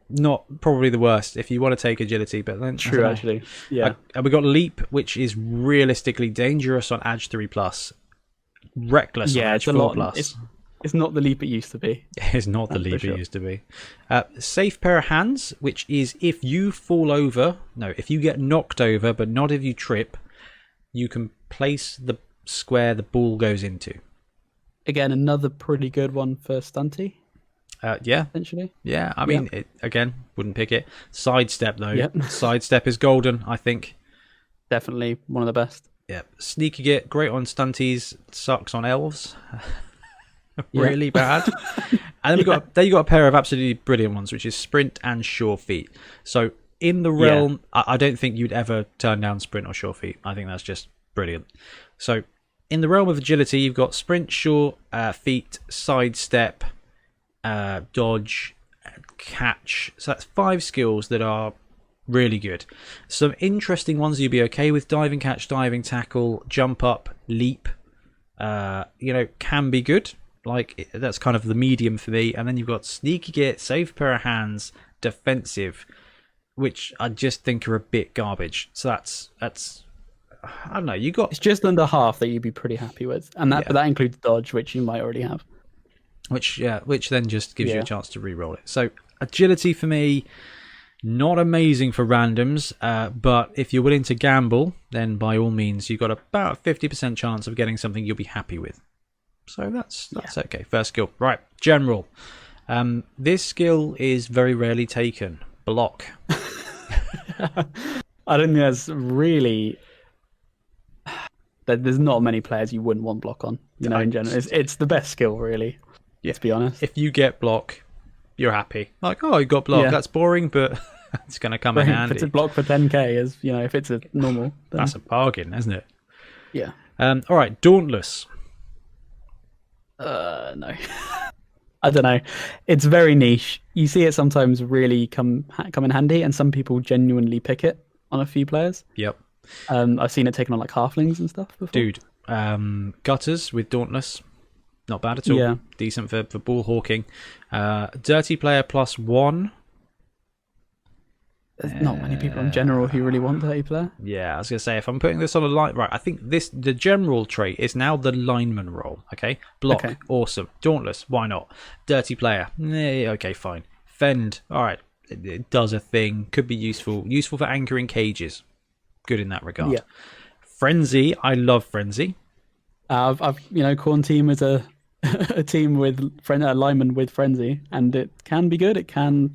not probably the worst if you want to take agility, but then true actually. Yeah. And we got Leap, which is realistically dangerous on Edge 3+, reckless on Edge 4+. It's not the leap it used to be. It's not the leap it used to be. Safe pair of hands, which is if you if you get knocked over, but not if you trip, you can place the square the ball goes into. Again, another pretty good one for stunty. Essentially. Yeah, I mean, again, wouldn't pick it. Sidestep, though. Yep. Sidestep is golden, I think. Definitely one of the best. Yeah. Sneaky Git, great on stunties, sucks on elves. Really bad. And then you got a pair of absolutely brilliant ones, which is Sprint and Sure Feet. So in the realm, I don't think you'd ever turn down Sprint or Sure Feet. I think that's just brilliant. So in the realm of agility, you've got Sprint, Sure Feet, Sidestep, Dodge, Catch. So that's 5 skills that are really good. Some interesting ones you'd be okay with: Diving Catch, Diving Tackle, Jump Up, Leap. Can be good. Like, that's kind of the medium for me. And then you've got Sneaky Git, Safe Pair of Hands, Defensive, which I just think are a bit garbage. So that's I don't know. It's just under half that you'd be pretty happy with, and but that includes Dodge, which you might already have. Which then just gives you a chance to re-roll it. So agility for me, not amazing for randoms, but if you're willing to gamble, then by all means, you've got about a 50% chance of getting something you'll be happy with. So that's okay. First skill. Right. General. This skill is very rarely taken. Block. I don't think that's really... There's not many players you wouldn't want block on. In general, it's the best skill, really. Let's be honest. If you get block, you're happy. Like, oh, you got block. Yeah. That's boring, but it's going to come in handy. If it's a block for 10k, as if it's a normal, then... That's a bargain, isn't it? Yeah. All right, Dauntless. No. I don't know. It's very niche. You see it sometimes really come in handy, and some people genuinely pick it on a few players. Yep. I've seen it taken on like halflings and stuff before. Dude, Gutters with Dauntless. Not bad at all. Yeah. Decent for ball hawking. Dirty player +1. There's not many people in general who really want dirty player. Yeah, I was going to say, if I'm putting this on a line... Right, I think the general trait is now the lineman role, okay? Block, Okay. Awesome. Dauntless, why not? Dirty player, okay, fine. Fend, all right, it does a thing, could be useful. Useful for anchoring cages. Good in that regard. Yeah. Frenzy, I love Frenzy. I've Corn team is a a team with a lineman with frenzy, and it can be good. It can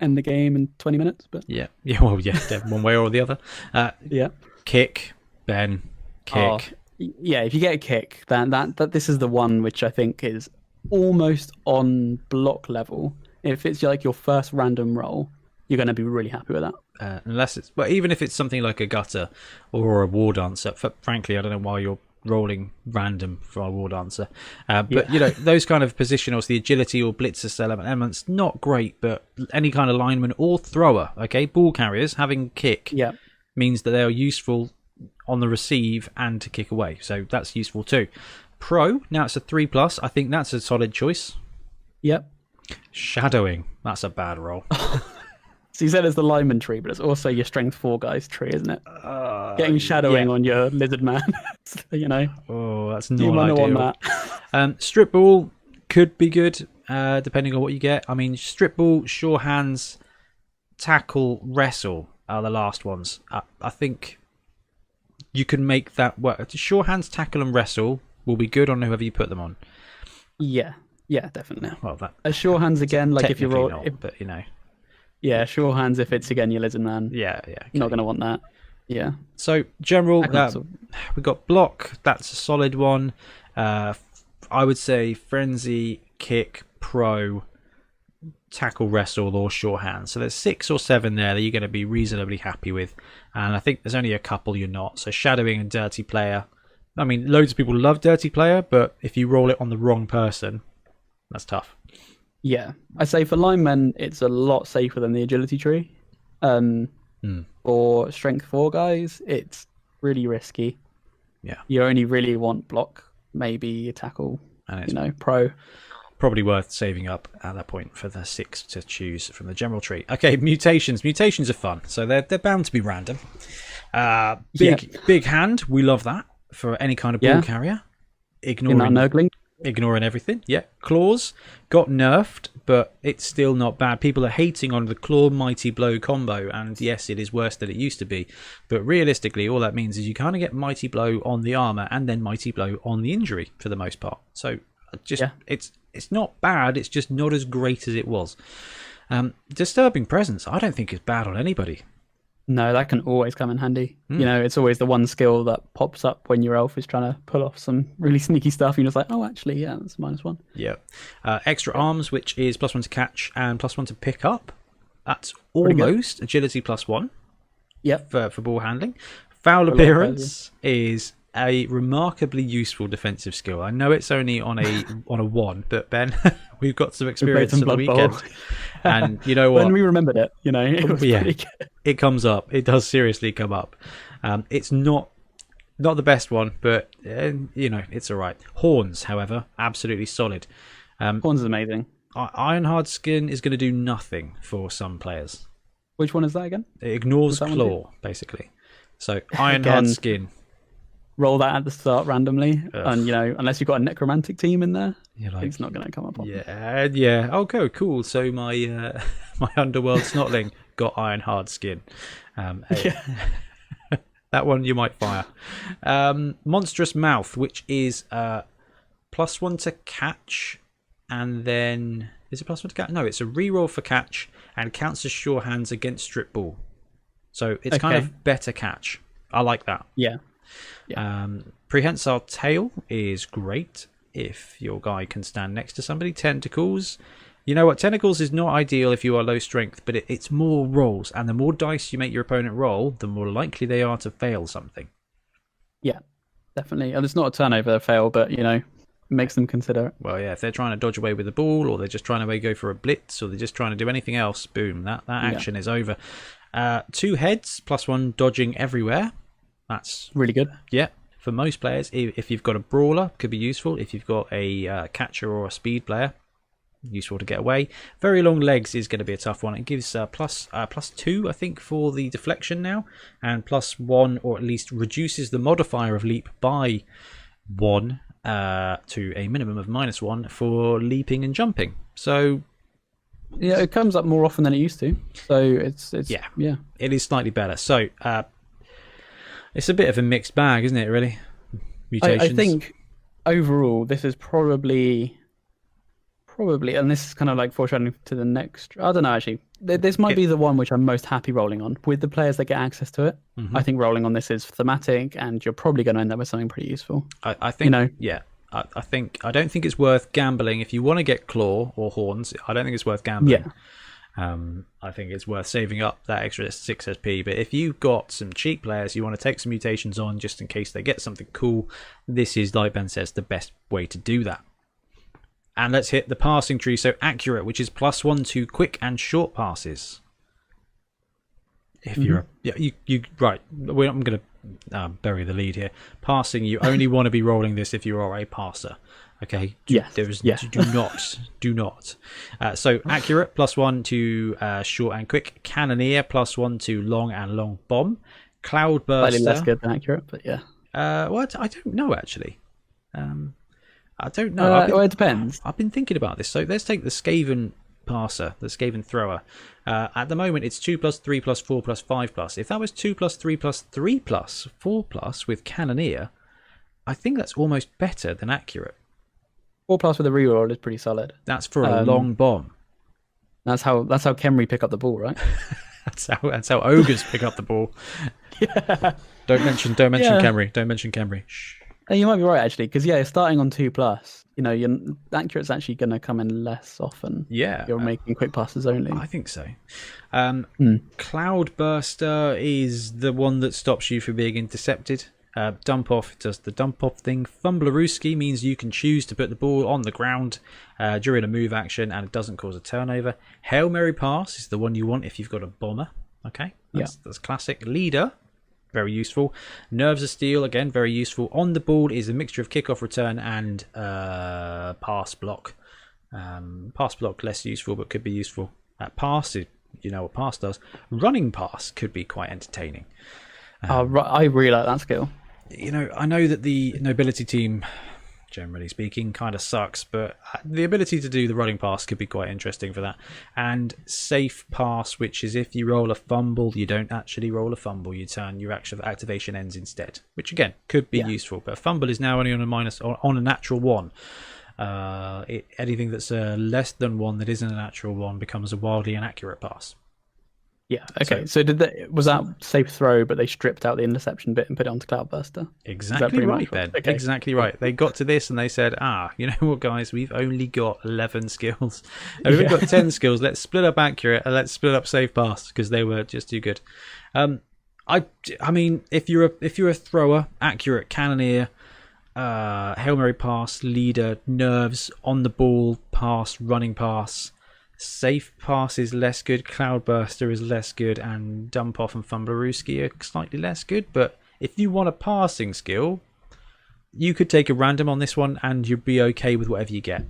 end the game in 20 minutes. But Well, one way or the other. Yeah. Kick, Ben, kick. Yeah, if you get a kick, then that this is the one which I think is almost on block level. If it's like your first random roll, you're going to be really happy with that. Unless it's, but even if it's something like a gutter or a war dancer, frankly, I don't know why you're rolling random for our war dancer. But those kind of positionals, the agility or blitzer elements, not great, but any kind of lineman or thrower, okay, ball carriers having kick means that they are useful on the receive and to kick away. So that's useful too. Pro, now it's a 3+. I think that's a solid choice. Yep. Shadowing, that's a bad roll. So you said it's the lineman tree, but it's also your strength 4 guys tree, isn't it? Getting shadowing on your lizard man, Oh, that's you not might not ideal. want that. Strip ball could be good, depending on what you get. I mean, strip ball, sure hands, tackle, wrestle are the last ones. I think you can make that work. Sure hands, tackle, and wrestle will be good on whoever you put them on. Yeah, definitely. Well, that a sure hands again, like if you roll, but Yeah, sure hands if it's again your lizard man. Yeah, okay. You're not going to want that. Yeah. So general, we got block. That's a solid one. I would say frenzy, kick, pro, tackle, wrestle, or sure hands. So there's 6 or 7 there that you're going to be reasonably happy with, and I think there's only a couple you're not. So shadowing and dirty player. I mean, loads of people love dirty player, but if you roll it on the wrong person, that's tough. Yeah, I say for linemen, it's a lot safer than the agility tree. For strength 4 guys, it's really risky. Yeah, you only really want block, maybe a tackle, and pro. Probably worth saving up at that point for the 6 to choose from the general tree. Okay, mutations. Mutations are fun, so they're bound to be random. Big hand, we love that for any kind of ball carrier. Ignoring everything. Yeah. Claws got nerfed, but it's still not bad. People are hating on the Claw Mighty Blow combo, and yes, it is worse than it used to be. But realistically, all that means is you kind of get Mighty Blow on the armor and then Mighty Blow on the injury for the most part. So it's not bad. It's just not as great as it was. Disturbing Presence, I don't think is bad on anybody. No, that can always come in handy. It's always the one skill that pops up when your elf is trying to pull off some really sneaky stuff. And you're just like, oh, actually, yeah, that's -1. Yeah. Extra arms, which is +1 to catch and +1 to pick up. That's almost agility +1. Yep. For ball handling. Foul appearance is a remarkably useful defensive skill. I know it's only on a 1, but Ben, we've got some experience on the weekend. And you know what? When we remembered it, it was pretty good. It comes up. It does seriously come up. It's not the best one, but it's all right. Horns, however, absolutely solid. Horns is amazing. Ironhard Skin is going to do nothing for some players. Which one is that again? It ignores Claw, basically. So Ironhard Skin. Roll that at the start randomly, and unless you've got a necromantic team in there, it's not going to come up. Yeah. Okay, cool. So my my underworld snotling got Ironhard Skin. That one you might fire. Monstrous Mouth, which is +1 to catch, and then is it +1 to catch? No, it's a reroll for catch and counts as sure hands against strip ball. So it's kind of better catch. I like that. Yeah. Yeah. Prehensile tail is great if your guy can stand next to somebody. Tentacles. You know what? Tentacles is not ideal if you are low strength, but it's more rolls. And the more dice you make your opponent roll, the more likely they are to fail something. Yeah, definitely. And it's not a turnover fail, but, makes them consider it. Well, yeah, if they're trying to dodge away with the ball, or they're just trying to go for a blitz, or they're just trying to do anything else, boom, that action is over. 2 heads, +1 dodging everywhere. That's really good. Yeah, for most players. If you've got a brawler, could be useful. If you've got a catcher or a speed player, useful to get away. Very long legs is going to be a tough one. It gives +2, I think, for the deflection now, and +1, or at least reduces the modifier of leap by 1 to a minimum of -1 for leaping and jumping. So yeah, it comes up more often than it used to. So it's yeah, it is slightly better. So it's a bit of a mixed bag, isn't it? Really, mutations. I think overall this is probably, and this is kind of like foreshadowing to the next. I don't know, actually. This might be the one which I'm most happy rolling on with the players that get access to it. I think rolling on this is thematic, and you're probably going to end up with something pretty useful. I think, yeah. I don't think it's worth gambling if you want to get claw or horns. I don't think it's worth gambling. Yeah. I think it's worth saving up that extra 6 SP. But if you've got some cheap players, you want to take some mutations on just in case they get something cool, this is, like Ben says, the best way to do that. And let's hit the passing tree. So accurate, which is +1 to quick and short passes. If you're you right, I'm going to bury the lead here. Passing, you only want to be rolling this if you are a passer. Okay. Do not. So accurate, +1 to short and quick. Cannoneer, +1 to long and long bomb. Cloudburster. Slightly less good than accurate, but yeah. What? I don't know actually. I don't know. Well, it depends. I've been thinking about this. So let's take the Skaven passer, the Skaven thrower. At the moment, it's 2+, 3+, 4+, 5+. If that was 2+, 3+, 3+, 4+ with Cannoneer, I think that's almost better than accurate. 4+ with a reroll is pretty solid. That's for a long bomb. That's how Khemri pick up the ball, right? that's how ogres pick up the ball. Yeah. Don't mention Khemri. Don't mention Khemri. Shh. You might be right, actually, because starting on 2+, your accurate's actually going to come in less often. Yeah, you're making quick passes only. I think so. Cloudburster is the one that stops you from being intercepted. Dump off does the dump off thing. Fumblerooski means you can choose to put the ball on the ground during a move action, and it doesn't cause a turnover. Hail Mary Pass is the one you want if you've got a bomber. Okay, that's classic. Leader. Very useful. Nerves of Steel, again, very useful. On the ball is a mixture of kickoff return and pass block. Pass block, less useful, but could be useful. Pass, you know what pass does. Running pass could be quite entertaining. I really like that skill. I know that the nobility team, generally speaking, kind of sucks, but the ability to do the running pass could be quite interesting for that. And safe pass, which is if you roll a fumble, you don't actually roll a fumble, you turn your actual activation ends instead, which again could be useful. But a fumble is now only on a natural 1. Anything that's less than 1 that isn't a natural 1 becomes a wildly inaccurate pass. Yeah. Okay. So was that safe throw, but they stripped out the interception bit and put it onto Cloudburster? Exactly right, Ben. Okay. Exactly right. They got to this and they said, you know what, guys? We've only got 11 skills. We've only got 10 skills. Let's split up accurate and let's split up safe pass because they were just too good. I mean, if you're a thrower, accurate, cannoneer, Hail Mary pass, leader, nerves, on the ball, pass, running pass. Safe pass is less good, Cloudburster is less good, and Dump Off and Fumblerooski are slightly less good. But if you want a passing skill, you could take a random on this one and you'd be okay with whatever you get.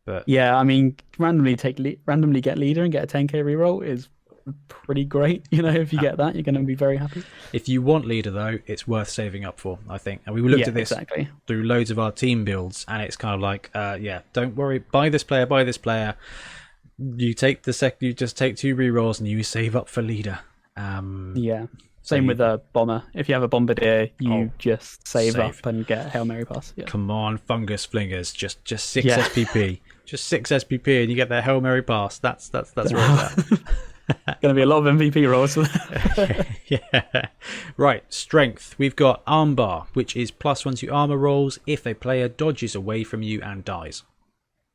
But yeah, I mean, randomly get leader and get a 10k reroll is pretty great. If you get that, you're going to be very happy. If you want leader, though, it's worth saving up for, I think. And we looked at this through loads of our team builds, and it's kind of like, don't worry, buy this player. You take you just take 2 rerolls and you save up for leader. Same with a bomber. If you have a bombardier, you just save up and get Hail Mary pass. Yeah. Come on, fungus flingers, just 6 SPP, just 6 SPP, and you get that Hail Mary pass. That's where it's at. Going to be a lot of MVP rolls. Right, strength. We've got armbar, which is +1 to armor rolls if a player dodges away from you and dies.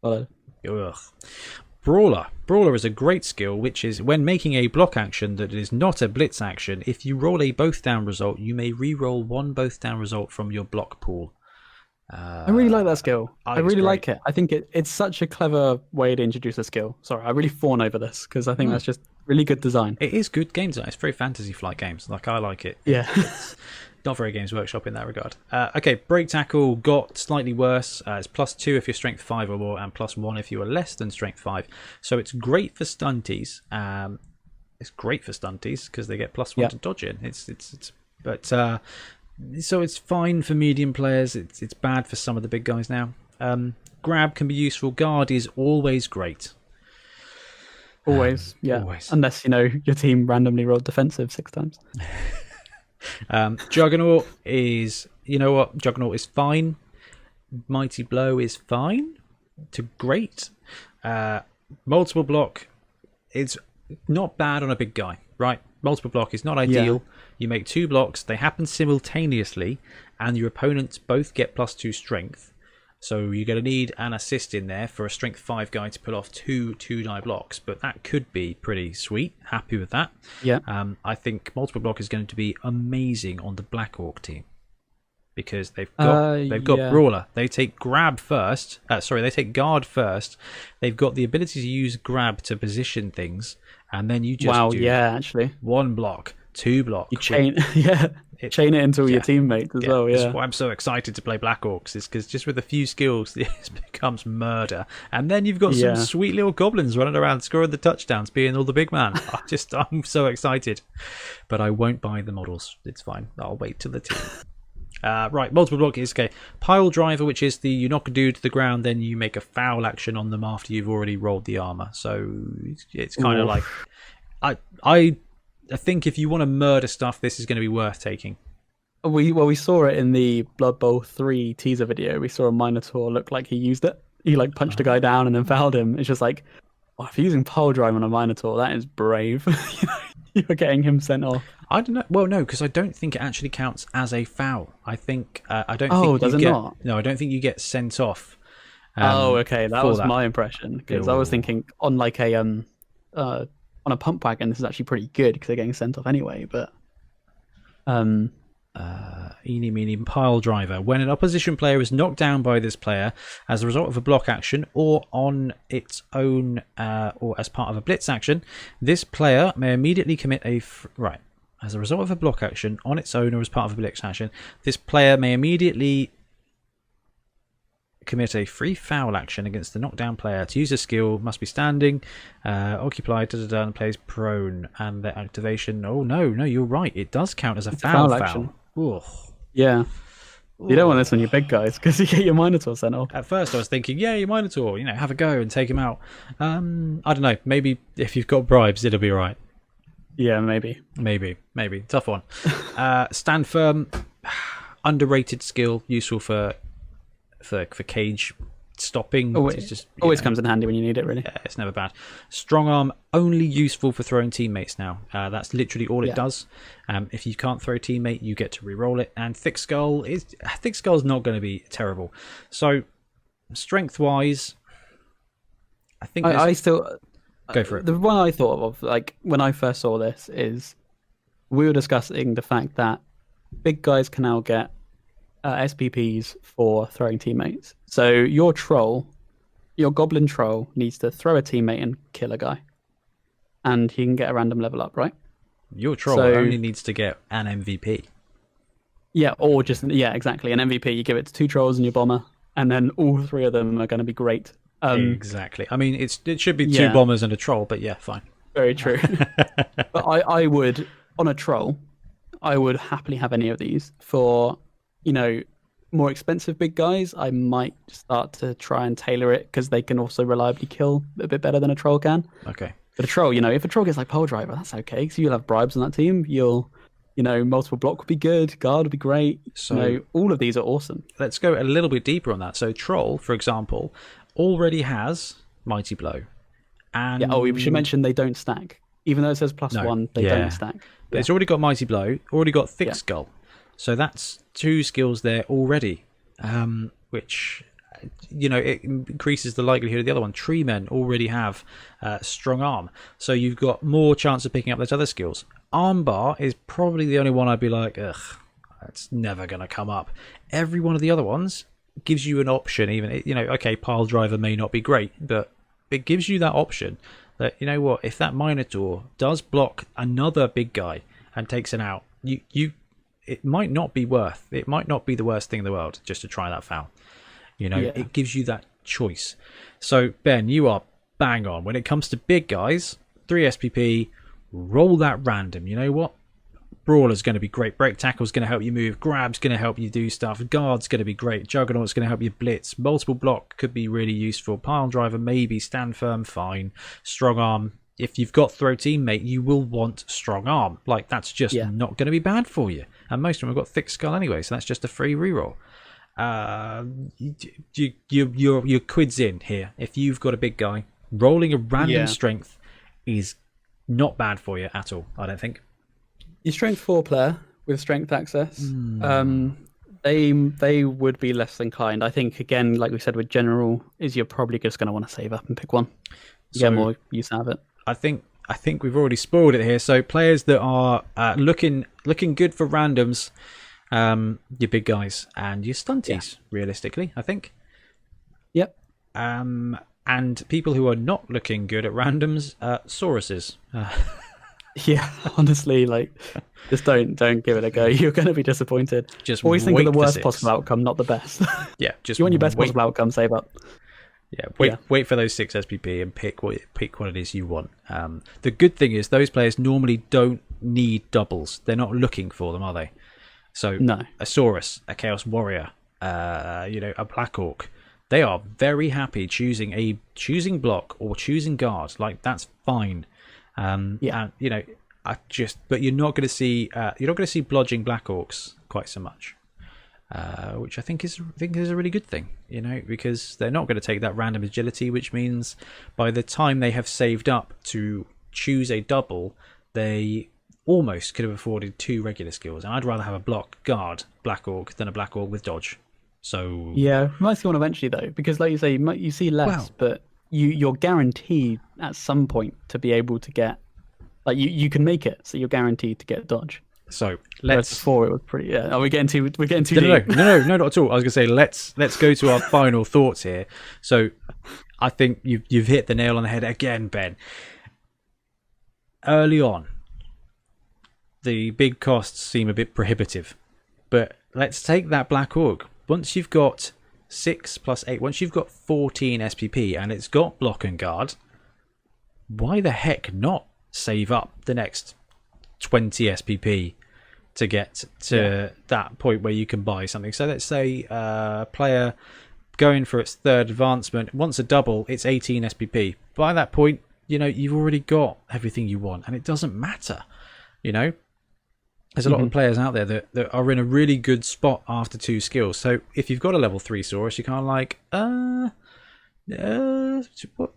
Ugh. Brawler. Brawler is a great skill, which is when making a block action that is not a blitz action, if you roll a both down result, you may re-roll one both down result from your block pool. I really like that skill. I really great. like it. I think it's such a clever way to introduce a skill. Sorry, I really fawn over this because I think that's just really good design. It is good game design. It's very Fantasy Flight games. Like, I like it. Yeah. It's not very Games Workshop in that regard. Okay, break tackle got slightly worse. It's +2 if you're strength 5 or more, and +1 if you are less than strength 5. So it's great for stunties. It's great for stunties because they get +1 to dodge in. So it's fine for medium players. It's bad for some of the big guys now. Grab can be useful. Guard is always great. Always. Unless, your team randomly rolled defensive 6 times. Juggernaut is, Juggernaut is fine. Mighty Blow is fine to great. Multiple block, it's not bad on a big guy, right? Multiple block is not ideal. Yeah. You make 2 blocks, they happen simultaneously, and your opponents both get +2 strength. So you're going to need an assist in there for a strength 5 guy to pull off 2 2-die blocks, but that could be pretty sweet. Happy with that. Yeah. I think multiple block is going to be amazing on the Black Orc team because they've got Brawler. They take Grab first. They take Guard first. They've got the ability to use Grab to position things, and then you just do actually 1 block, 2 block. You chain, chain it into all your teammates as well. That's why I'm so excited to play Black Orcs, is because just with a few skills, this becomes murder. And then you've got some sweet little goblins running around scoring the touchdowns, being all the big man. I'm so excited, but I won't buy the models. It's fine. I'll wait till the team. Right, multiple block is okay. Pile driver, which is you knock a dude to the ground, then you make a foul action on them after you've already rolled the armor. So it's kind of like I think if you want to murder stuff, this is going to be worth taking. We saw it in the Blood Bowl 3 teaser video. We saw a Minotaur look like he used it. He punched a guy down and then fouled him. It's just like, if you're using pile drive on a Minotaur, that is brave. You're getting him sent off. I don't know. Well, no, because I don't think it actually counts as a foul. I think I don't. Oh, think does it not? No, I don't think you get sent off. Okay, that was my impression, because I was thinking on like on a pump wagon, this is actually pretty good because they're getting sent off anyway. But eeny meeny pile driver. When an opposition player is knocked down by this player as a result of a block action or on its own or as part of a blitz action, this player may immediately commit as a result of a block action on its own or as part of a blitz action, this player may immediately commit a free foul action against the knockdown player. To use a skill, must be standing, occupied, and plays prone, and their activation. Oh no, you're right. It does count as a foul action. Yeah. You don't want this on your big guys because you get your Minotaur sent off. At first, I was thinking, your Minotaur, have a go and take him out. I don't know. Maybe if you've got bribes, it'll be right. Yeah, maybe. Tough one. Stand firm. Underrated skill, useful for cage stopping. Always comes in handy when you need it, really. Yeah, it's never bad. Strong arm, only useful for throwing teammates now. That's literally all it does. If you can't throw teammate, you get to re-roll it. And thick skull's not going to be terrible. So strength wise, I think I still go for it. The one I thought of, like when I first saw this, is we were discussing the fact that big guys can now get SPPs for throwing teammates. So your goblin troll needs to throw a teammate and kill a guy, and he can get a random level up, right? Your troll only needs to get an MVP. Yeah, or just exactly, an MVP. You give it to 2 trolls and your bomber, and then all 3 of them are going to be great. Exactly. I mean, it should be 2 bombers and a troll, but yeah, fine. Very true. But I would, on a troll, I would happily have any of these. For more expensive big guys, I might start to try and tailor it because they can also reliably kill a bit better than a troll can. Okay. But a troll, if a troll gets like pole driver, that's okay. So you'll have bribes on that team. You'll, multiple block would be good. Guard would be great. So all of these are awesome. Let's go a little bit deeper on that. So troll, for example, already has mighty blow. And we should mention they don't stack. Even though it says +1, they don't stack. But it's already got Mighty Blow, already got Thick Skull. So that's 2 skills there already, which, it increases the likelihood of the other one. Tree Men already have Strong Arm, so you've got more chance of picking up those other skills. Armbar is probably the only one I'd be like, ugh, it's never going to come up. Every one of the other ones gives you an option, even, okay, Pile Driver may not be great, but it gives you that option that, if that Minotaur does block another big guy and takes it out, it might not be the worst thing in the world just to try that foul. It gives you that choice. So, Ben, you are bang on. When it comes to big guys, 3 SPP, roll that random. You know what? Brawler's going to be great. Break Tackle's going to help you move. Grab's going to help you do stuff. Guard's going to be great. Juggernaut's going to help you blitz. Multiple block could be really useful. Pile Driver, maybe. Stand Firm, fine. Strong Arm. If you've got Throw Teammate, you will want Strong Arm. That's just not going to be bad for you. And most of them have got Thick Skull anyway, so that's just a free reroll. Your quid's in here. If you've got a big guy, rolling a random strength is not bad for you at all, I don't think. Your strength 4 player with strength access, they would be less inclined. I think, again, like we said with general, is you're probably just going to want to save up and pick one. You get more use out of it. I think we've already spoiled it here. So players that are looking good for randoms, your big guys and your stunties, realistically, I think. Yep. And people who are not looking good at randoms, Sauruses. Yeah, honestly, just don't give it a go. You're going to be disappointed. Just always think of the worst possible outcome, not the best. Yeah, just you want your best possible outcome. Save up. Yeah, wait for those 6 SPP and pick what it is you want. The good thing is those players normally don't need doubles. They're not looking for them, are they? So no. A Saurus, a Chaos Warrior, a Black Orc, they are very happy choosing block or choosing guard. That's fine. And but you're not going to see blodging Black Orcs quite so much. Which I think is a really good thing, because they're not going to take that random agility, which means by the time they have saved up to choose a double, they almost could have afforded 2 regular skills. And I'd rather have a block guard Black Orc than a Black Orc with dodge. So yeah, we might see one eventually though, because like you say, you see less, but you're guaranteed at some point to be able to get, you can make it, so you're guaranteed to get dodge. So before it was pretty. Yeah. Are we getting too? We're getting too deep. No, not at all. I was gonna say let's go to our final thoughts here. So I think you've hit the nail on the head again, Ben. Early on, the big costs seem a bit prohibitive, but let's take that Black Orc. Once you've got 6 + 8, once you've got 14 SPP and it's got block and guard, why the heck not save up the next 20 SPP to get to that point where you can buy something? So let's say player going for its 3rd advancement wants a double, it's 18 SPP. By that point, you've already got everything you want, and it doesn't matter. There's a lot of players out there that are in a really good spot after 2 skills. So if you've got a level 3 Saurus, you're kind of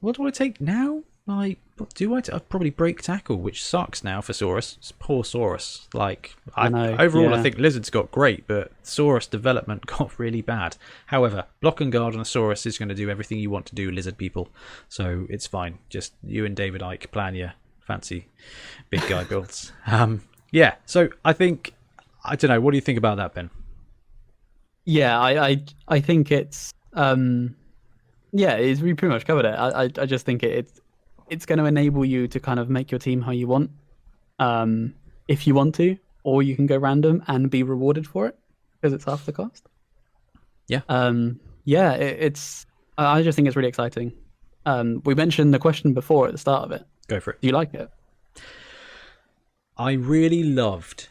what do I take now? What do I'd probably Break Tackle, which sucks now for Saurus. It's poor Saurus. I know. Overall, I think Lizard's got great, but Saurus development got really bad. However, block and guard on a Saurus is going to do everything you want to do, Lizard people. So it's fine. Just you and David Icke plan your fancy big guy builds. Yeah, so I think, I don't know, what do you think about that, Ben? Yeah, I think it's we pretty much covered it. I just think it's going to enable you to kind of make your team how you want, if you want to, or you can go random and be rewarded for it because it's half the cost. Yeah. It's I just think it's really exciting. We mentioned the question before at the start of it. Go for it. Do you like it? I really loved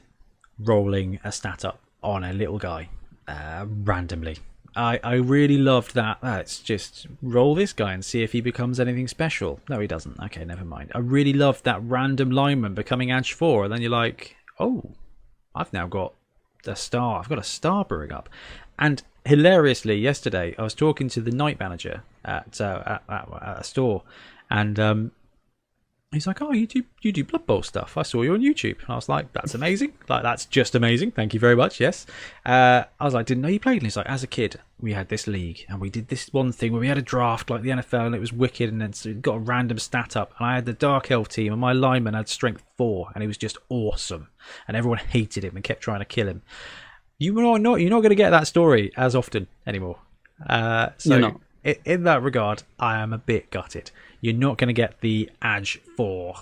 rolling a stat up on a little guy randomly. I really loved that. Let's just roll this guy and see if he becomes anything special. No, he doesn't. Okay, never mind. I really loved that random lineman becoming Edge 4, and then you're like, oh, I've now got a star. I've got a star brewing up. And hilariously, yesterday, I was talking to the night manager at a store, and He's like, oh, you do Blood Bowl stuff. I saw you on YouTube. And I was like, that's amazing. Like, that's just amazing. Thank you very much. Yes. I was like, didn't know you played. And he's like, as a kid, we had this league and we did this one thing where we had a draft like the NFL and it was wicked. And then so it got a random stat up. And I had the Dark Elf team and my lineman had strength 4 and he was just awesome. And everyone hated him and kept trying to kill him. You're not going to get that story as often anymore. So in that regard, I am a bit gutted. You're not going to get the Edge 4,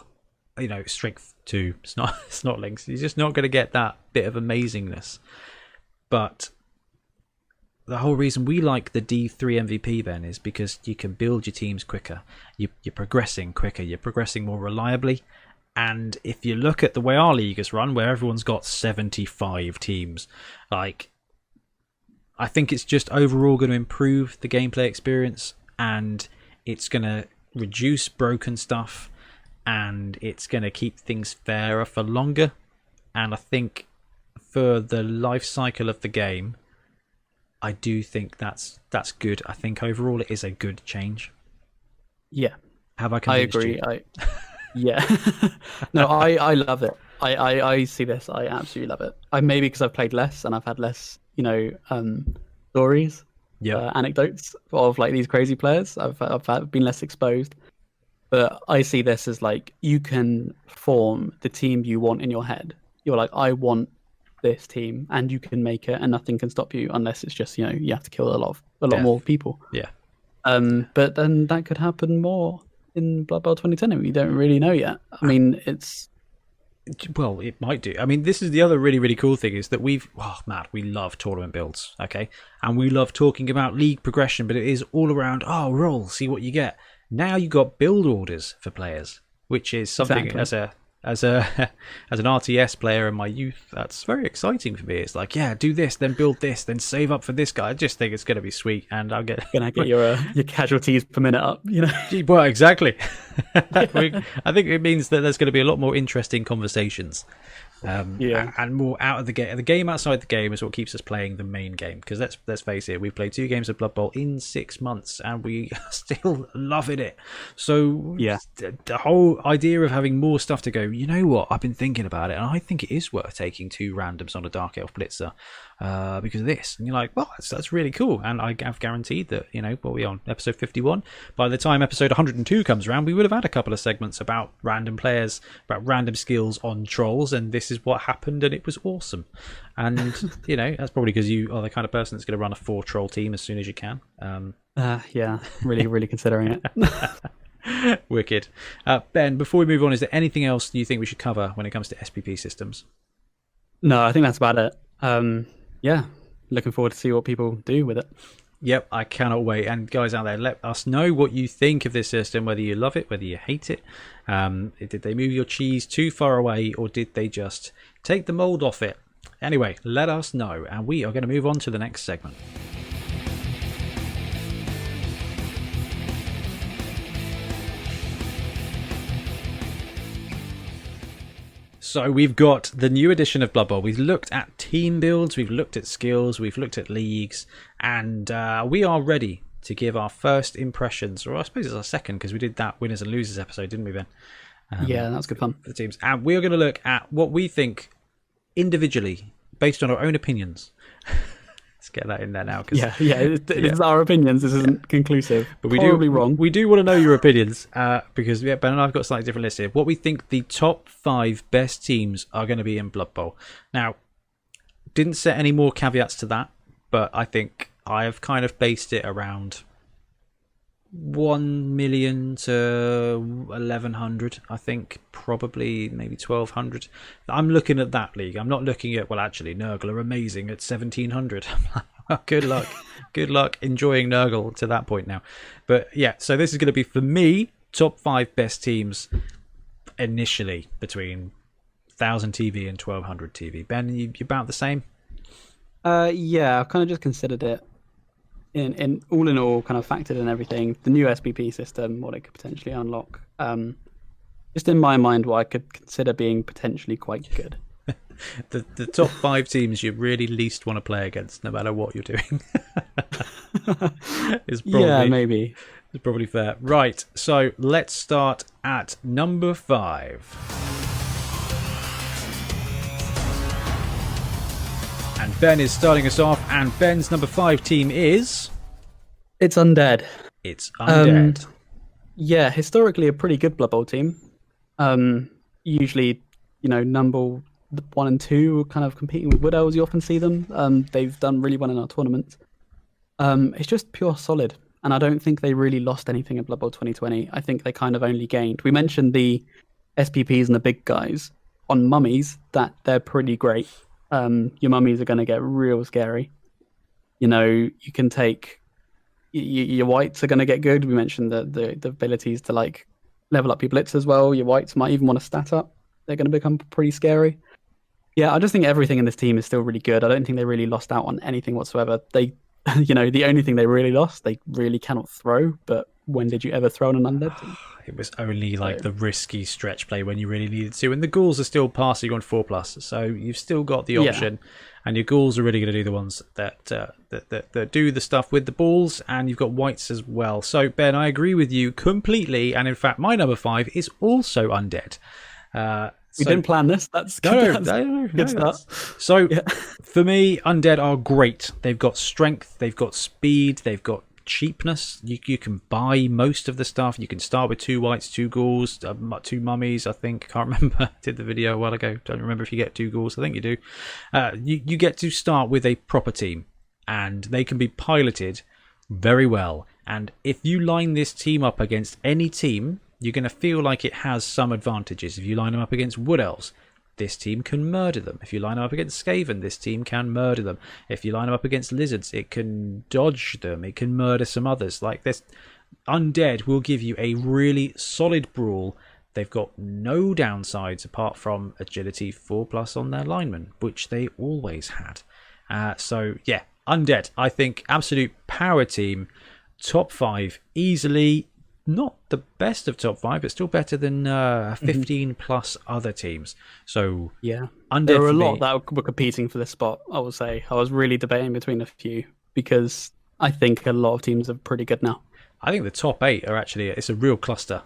strength 2 snotlings. You're just not going to get that bit of amazingness. But the whole reason we like the D3 MVP, Ben, is because you can build your teams quicker. You're progressing quicker. You're progressing more reliably. And if you look at the way our league is run, where everyone's got 75 teams, I think it's just overall going to improve the gameplay experience, and it's going to reduce broken stuff, and it's going to keep things fairer for longer. And I think for the life cycle of the game, I do think that's good. I think overall it is a good change. Yeah. Have I convinced you? I agree. Yeah. No, I love it. I see this. I absolutely love it. Maybe because I've played less and I've had less, stories, anecdotes of like these crazy players. I've been less exposed, but I see this as like you can form the team you want in your head. You're like, I want this team, and you can make it, and nothing can stop you unless it's just you have to kill a lot more people. Yeah. But then that could happen more in Blood Bowl 2010. We don't really know yet. I mean, well, it might do. I mean, this is the other really, really cool thing is that we love tournament builds, okay? And we love talking about league progression, but it is all around, roll, see what you get. Now you got build orders for players, which is something exactly. as an RTS player in my youth, that's very exciting for me. It's like, do this, then build this, then save up for this guy. I just think it's going to be sweet, and I'll get your casualties per minute up. Well, exactly. I think it means that there's going to be a lot more interesting conversations. And more out of the game. The game outside the game is what keeps us playing the main game. Because let's face it, we've played 2 games of Blood Bowl in 6 months, and we are still loving it. So the whole idea of having more stuff to go. You know what? I've been thinking about it, and I think it is worth taking 2 randoms on a Dark Elf Blitzer because of this. And you're like, well, that's really cool. And I have guaranteed that what are we on episode 51? By the time episode 102 comes around, we would have had a couple of segments about random players, about random skills on trolls, and this is what happened, and it was awesome. And that's probably because you are the kind of person that's going to run a 4 troll team as soon as you can. Really considering it. Wicked. Ben, before we move on, is there anything else you think we should cover when it comes to SPP systems? No, I think that's about it. Looking forward to see what people do with it. Yep, I cannot wait. And guys out there, let us know what you think of this system, whether you love it, whether you hate it. Did they move your cheese too far away, or did they just take the mold off it? Anyway, let us know, and we are going to move on to the next segment. So we've got the new edition of Blood Bowl. We've looked at team builds, we've looked at skills, we've looked at leagues, and we are ready to give our first impressions, or I suppose it's our second, because we did that winners and losers episode, didn't we, Ben? That was good fun. For the teams. And we're going to look at what we think individually, based on our own opinions. Let's get that in there now. It's our opinions. This isn't conclusive. But wrong. We do want to know your opinions because Ben and I've got a slightly different list here. What we think the top 5 best teams are going to be in Blood Bowl. Now, didn't set any more caveats to that, but I think I have kind of based it around 1 million to 1,100. I think probably maybe 1,200. I'm looking at that league. I'm not looking at, well, actually, Nurgle are amazing at 1,700. Good luck. Good luck enjoying Nurgle to that point now. But yeah, so this is going to be, for me, top 5 best teams initially between 1,000 TV and 1,200 TV. Ben, you about the same? I've kind of just considered it. In all, kind of factored in everything, the new SPP system, what it could potentially unlock. Just in my mind, what I could consider being potentially quite good. the top 5 teams you really least want to play against, no matter what you're doing. Is probably, maybe. It's probably fair. Right, so let's start at number 5. And Ben is starting us off, and Ben's number 5 team is... It's Undead. It's Undead. Yeah, historically a pretty good Blood Bowl team. Usually, number 1 and 2 kind of competing with Wood Elves. You often see them. They've done really well in our tournaments. It's just pure solid, and I don't think they really lost anything in Blood Bowl 2020. I think they kind of only gained. We mentioned the SPPs and the big guys on mummies, that they're pretty great. Your mummies are going to get real scary. You can take your whites are going to get good. We mentioned the abilities to like level up your blitz as well. Your whites might even want to stat up. They're going to become pretty scary. Yeah, I just think everything in this team is still really good. I don't think they really lost out on anything whatsoever. They, the only thing they really lost, they really cannot throw. But when did you ever throw on an undead team? It was only like the risky stretch play when you really needed to, and the ghouls are still passing on 4+, so you've still got the option, and your ghouls are really going to do the ones that do the stuff with the balls, and you've got whites as well. So Ben, I agree with you completely, and in fact, my number 5 is also undead. We didn't plan this. That's good. Good start. So for me, undead are great. They've got strength, they've got speed, they've got cheapness. You can buy most of the stuff. You can start with 2 whites, 2 ghouls, 2 mummies, I think. Can't remember. Did the video a while ago. Don't remember if you get 2 ghouls. I think you do. You get to start with a proper team, and they can be piloted very well. And if you line this team up against any team, you're going to feel like it has some advantages. If you line them up against Wood Elves, this team can murder them. If you line them up against Skaven, this team can murder them. If you line them up against Lizards, it can dodge them. It can murder some others. Like this, Undead will give you a really solid brawl. They've got no downsides apart from agility 4+ on their linemen, which they always had. So yeah, Undead, I think absolute power team, top 5 easily. Not the best of top 5, but still better than 15+ other teams. So yeah, Undead there were a lot that were competing for this spot. I will say I was really debating between a few, because I think a lot of teams are pretty good now. I think the top 8 are actually, it's a real cluster.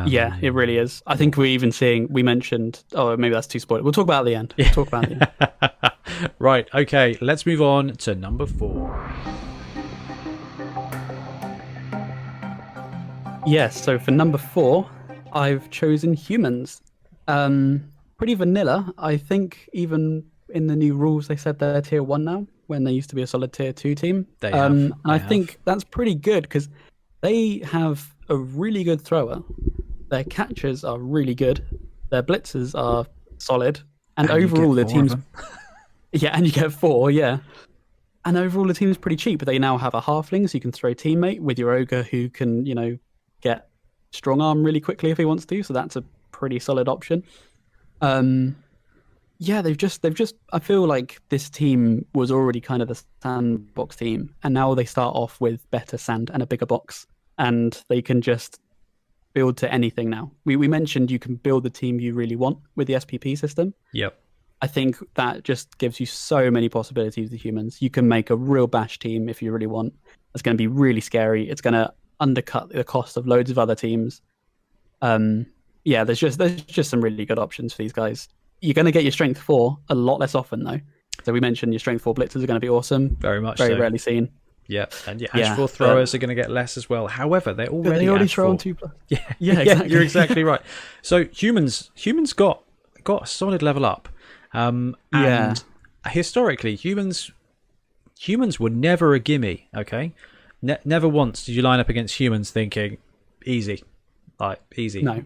Yeah, it really is. I think we're even seeing, we mentioned, maybe that's too spoiled. We'll talk about it at the end. We'll talk about it at the end. Right, okay, let's move on to number 4. Yes, so for number 4, I've chosen humans. Pretty vanilla. I think even in the new rules, they said they're tier 1 now, when they used to be a solid tier 2 team. I think that's pretty good, because they have a really good thrower. Their catchers are really good. Their blitzers are solid. And overall, the team's... Yeah, and you get 4, yeah. And overall, the team's pretty cheap. They now have a halfling, so you can throw teammate with your ogre who can, get strong arm really quickly if he wants to, so that's a pretty solid option. They've just I feel like this team was already kind of the sandbox team, and now they start off with better sand and a bigger box, and they can just build to anything now. We mentioned you can build the team you really want with the SPP system. Yep. I think that just gives you so many possibilities with humans. You can make a real bash team if you really want. It's going to be really scary. It's going to undercut the cost of loads of other teams. There's just some really good options for these guys. You're going to get your strength 4 a lot less often though. So we mentioned your strength 4 blitzers are going to be awesome. Very much very so. rarely seen. Yeah, and your edge 4 throwers are going to get less as well. However, they already throw on 2+. Yeah, exactly. You're exactly right. So humans got a solid level up. And historically, humans were never a gimme. Okay. Never once did you line up against humans thinking, easy. No.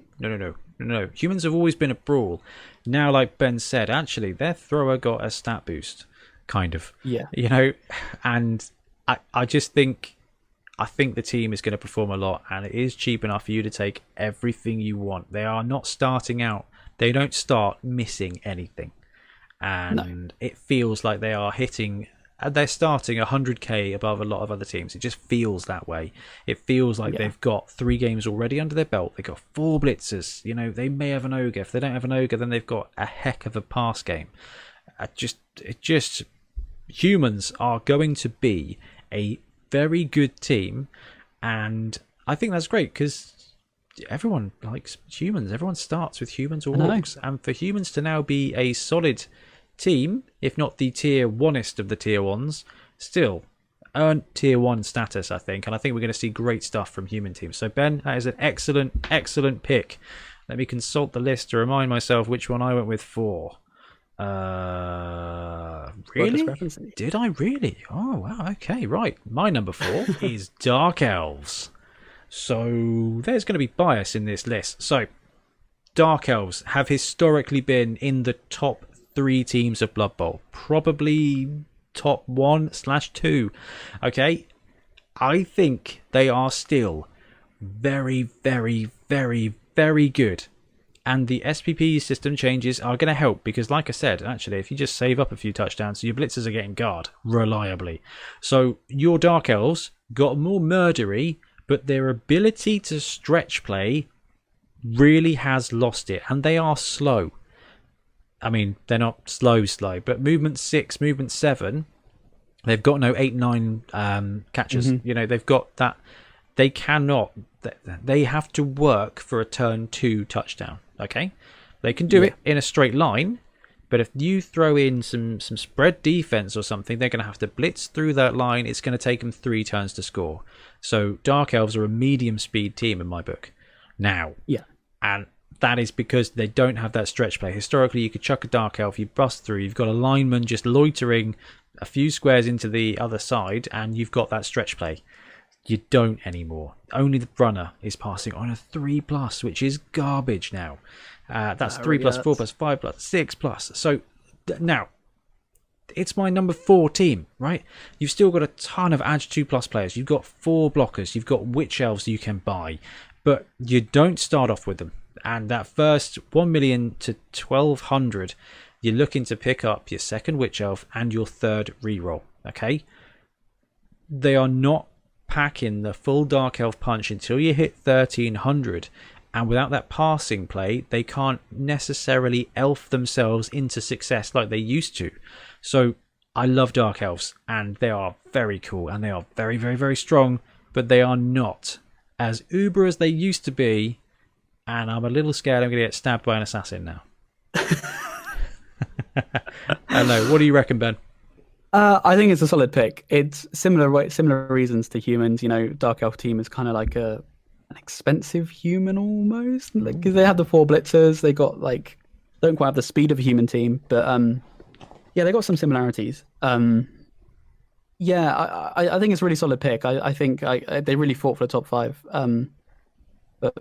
No. Humans have always been a brawl. Now, like Ben said, actually, their thrower got a stat boost, kind of. Yeah. And I just think, the team is going to perform a lot, and it is cheap enough for you to take everything you want. They are not starting out. They don't start missing anything. And it feels like they are hitting... They're starting 100k above a lot of other teams. It just feels that way. It feels like they've got 3 games already under their belt. They've got 4 blitzers. They may have an ogre. If they don't have an ogre, then they've got a heck of a pass game. Humans are going to be a very good team, and I think that's great because everyone likes humans. Everyone starts with humans or I know. orcs. And for humans to now be a solid team, if not the tier 1est of the tier 1s, still earned tier 1 status, I think. And I think we're going to see great stuff from human teams. So, Ben, that is an excellent, excellent pick. Let me consult the list to remind myself which one I went with for. Really? Did I really? Oh, wow. Okay, right. My number 4 is Dark Elves. So there's going to be bias in this list. So Dark Elves have historically been in the top 3 teams of Blood Bowl. Probably top 1/2. Okay? I think they are still very, very, very, very good. And the SPP system changes are going to help because, like I said, actually, if you just save up a few touchdowns, your blitzers are getting guard reliably. So your Dark Elves got more murdery, but their ability to stretch play really has lost it. And they are slow. I mean, they're not slow, but movement 6, movement 7, they've got no 8, 9 catches. You know, they've got that. They cannot. They have to work for a turn 2 touchdown. Okay, they can do it in a straight line, but if you throw in some spread defense or something, they're going to have to blitz through that line. It's going to take them 3 turns to score. So Dark Elves are a medium speed team in my book now. Yeah, and that is because they don't have that stretch play. Historically, you could chuck a Dark Elf, you bust through, you've got a lineman just loitering a few squares into the other side, and you've got that stretch play. You don't anymore. Only the runner is passing on a 3+, which is garbage now. That's 3+, 4+, 5+, 6+. So now, it's my number 4 team, right? You've still got a ton of Edge 2+ players. You've got 4 blockers. You've got Witch Elves you can buy. But you don't start off with them. And that first 1 million to 1,200, you're looking to pick up your second Witch Elf and your third reroll, okay? They are not packing the full Dark Elf punch until you hit 1,300, and without that passing play they can't necessarily elf themselves into success like they used to. So I love Dark Elves, and they are very cool, and they are very, very, very strong, but they are not as uber as they used to be, and I'm a little scared I'm going to get stabbed by an assassin now. I don't know, what do you reckon, Ben? I think it's a solid pick. It's similar reasons to humans. You know, Dark Elf team is kind of like an expensive human almost, because they have the 4 blitzers. They got don't quite have the speed of a human team, but yeah, they got some similarities. Yeah, I think it's a really solid pick. I think they really fought for the top 5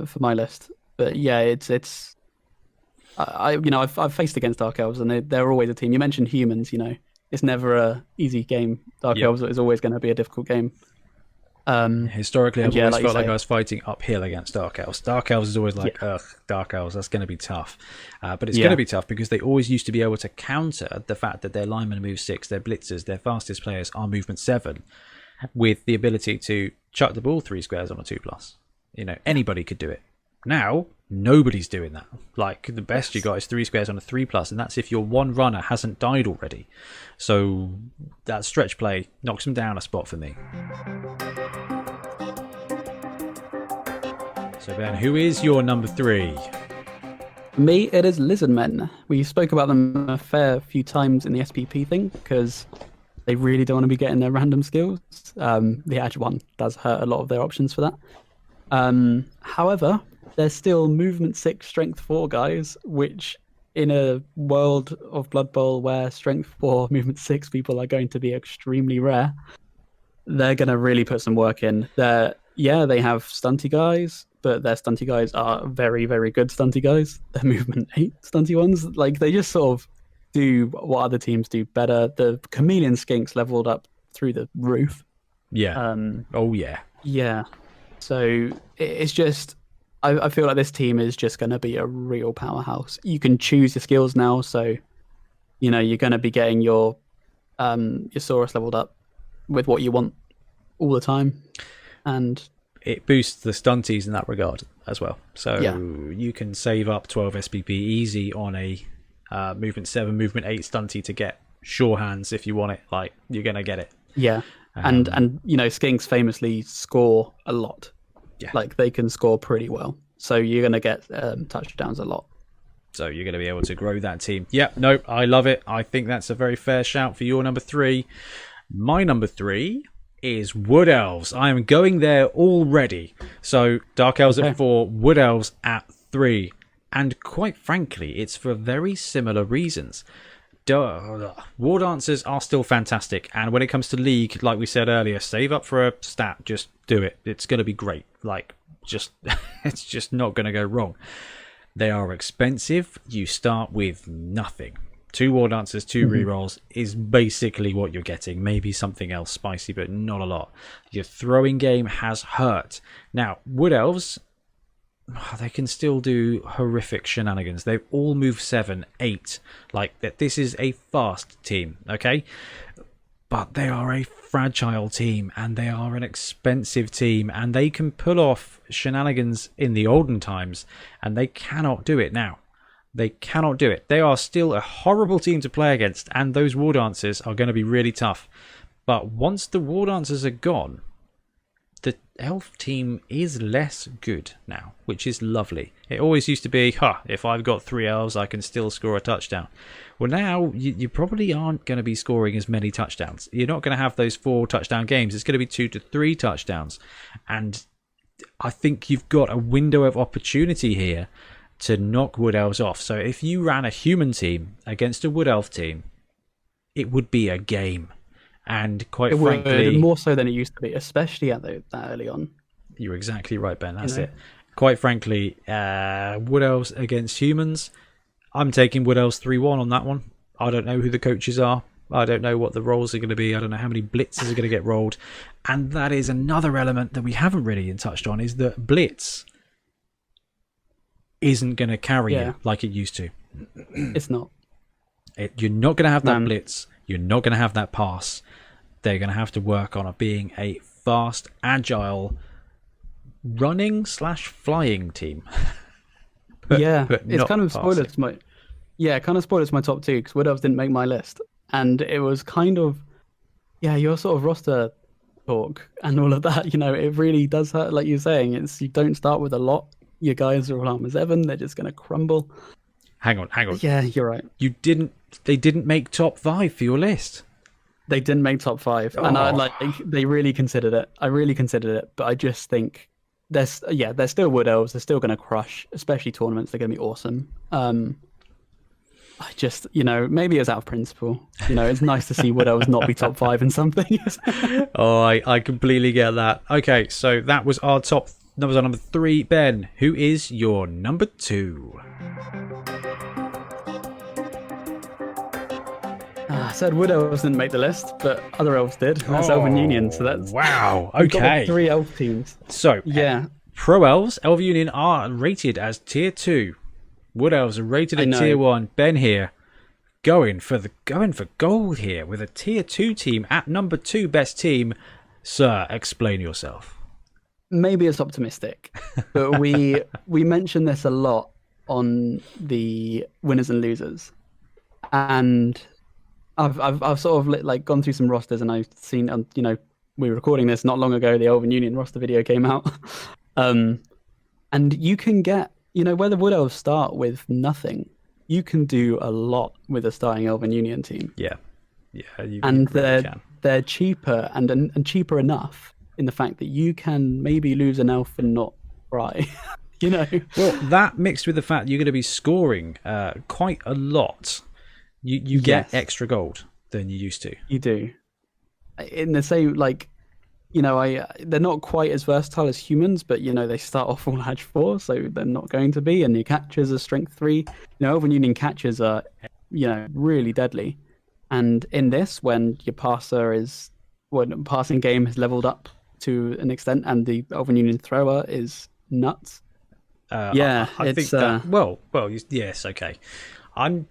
for my list. But yeah, it's I've faced against Dark Elves, and they're always a team. You mentioned humans, you know. It's never a easy game. Dark Elves is always going to be a difficult game. Historically, I've always felt like I was fighting uphill against Dark Elves. Dark Elves is always like, ugh, Dark Elves, that's going to be tough. But it's going to be tough because they always used to be able to counter the fact that their linemen move 6, their blitzers, their fastest players are movement 7, with the ability to chuck the ball 3 squares on a 2+. You know, anybody could do it. Now, nobody's doing that. Like, the best you got is 3 squares on a 3+, and that's if your one runner hasn't died already. So that stretch play knocks them down a spot for me. So Ben, who is your number 3? For me, it is Lizardmen. We spoke about them a fair few times in the SPP thing, because they really don't want to be getting their random skills. The Edge one does hurt a lot of their options for that. However, they're still movement 6, strength 4 guys, which in a world of Blood Bowl where strength 4, movement 6 people are going to be extremely rare, they're going to really put some work in. They have stunty guys, but their stunty guys are very, very good stunty guys. They're movement 8 stunty ones. Like, they just sort of do what other teams do better. The Chameleon Skinks leveled up through the roof. Yeah. Yeah. So it's just, I feel like this team is just going to be a real powerhouse. You can choose your skills now, so you know you're going to be getting your Saurus leveled up with what you want all the time, and it boosts the stunties in that regard as well. So you can save up 12 SPP easy on a movement 7, movement 8 stunty to get sure hands if you want it. Like, you're going to get it. Yeah, and you know, Skinks famously score a lot. Yeah. Like, they can score pretty well. so you're going to get touchdowns a lot. So you're going to be able to grow that team. Yep, no, I love it. I think that's a very fair shout for your number 3. My number 3 is Wood Elves. I am going there already. So Dark Elves at 4, Wood Elves at 3. And quite frankly, it's for very similar reasons. War Dancers are still fantastic. And when it comes to League, like we said earlier, save up for a stat. Just do it. It's going to be great. It's just not going to go wrong. They are expensive. You start with nothing. 2 War Dancers, 2 rerolls is basically what you're getting. Maybe something else spicy, but not a lot. Your throwing game has hurt. Now, Wood Elves, they can still do horrific shenanigans. They've all moved 7, 8. Like, this is a fast team, okay? But they are a fragile team, and they are an expensive team, and they can pull off shenanigans in the olden times, and they cannot do it now. They cannot do it. They are still a horrible team to play against, and those War Dancers are going to be really tough. But once the War Dancers are gone, the Elf team is less good now, which is lovely. It always used to be, if I've got 3 Elves, I can still score a touchdown. Well, now you probably aren't going to be scoring as many touchdowns. You're not going to have those 4 touchdown games. It's going to be 2 to 3 touchdowns. And I think you've got a window of opportunity here to knock Wood Elves off. So if you ran a human team against a Wood Elf team, it would be a game. And quite frankly, would, more so than it used to be, especially at that early on. You're exactly right, Ben. That's it. Quite frankly, Wood Elves against humans, I'm taking Wood Elves 3-1 on that one. I don't know who the coaches are. I don't know what the roles are going to be. I don't know how many blitzes are going to get rolled. And that is another element that we haven't really touched on, is that blitz isn't going to carry you like it used to. It's not. You're not going to have that blitz. You're not going to have that pass. They're going to have to work on being a fast, agile, running/flying team. but it's kind of spoilers to my top 2, because Wood Elves didn't make my list, and it was kind of your sort of roster talk and all of that. It really does hurt. Like you're saying, you don't start with a lot. Your guys are all armor 7. They're just going to crumble. Hang on. Yeah, you're right. They didn't make top 5 for your list. They didn't make top 5, and they really considered it. I really considered it, but I just think they're still Wood Elves. They're still going to crush, especially tournaments. They're going to be awesome. I just, maybe it's out of principle. It's nice to see Wood Elves not be top 5 in some things. I completely get that. Okay, so that was our number 3. Ben, who is your number 2? I said Wood Elves didn't make the list, but other elves did. That's Elven Union, so that's... Wow, okay. 3 elf teams. So, Pro Elves, Elven Union are rated as Tier 2. Wood Elves are rated at Tier 1. Ben here, going for gold here with a Tier 2 team at number 2 best team. Sir, explain yourself. Maybe it's optimistic, but we mention this a lot on the winners and losers, and I've sort of gone through some rosters, and I've seen we were recording this not long ago. The Elven Union roster video came out, and you can get where the Wood Elves start with nothing, you can do a lot with a starting Elven Union team. And they're cheaper and cheaper enough in the fact that you can maybe lose an elf and not cry. Well, that mixed with the fact you're going to be scoring quite a lot. You get extra gold than you used to. You do. In the same, they're not quite as versatile as humans, but, they start off all Edge 4, so they're not going to be. And your catchers are Strength 3. Elven Union catchers are, really deadly. And in this, when your passing game has leveled up to an extent, and the Elven Union thrower is nuts. I think that, yes, okay. I'm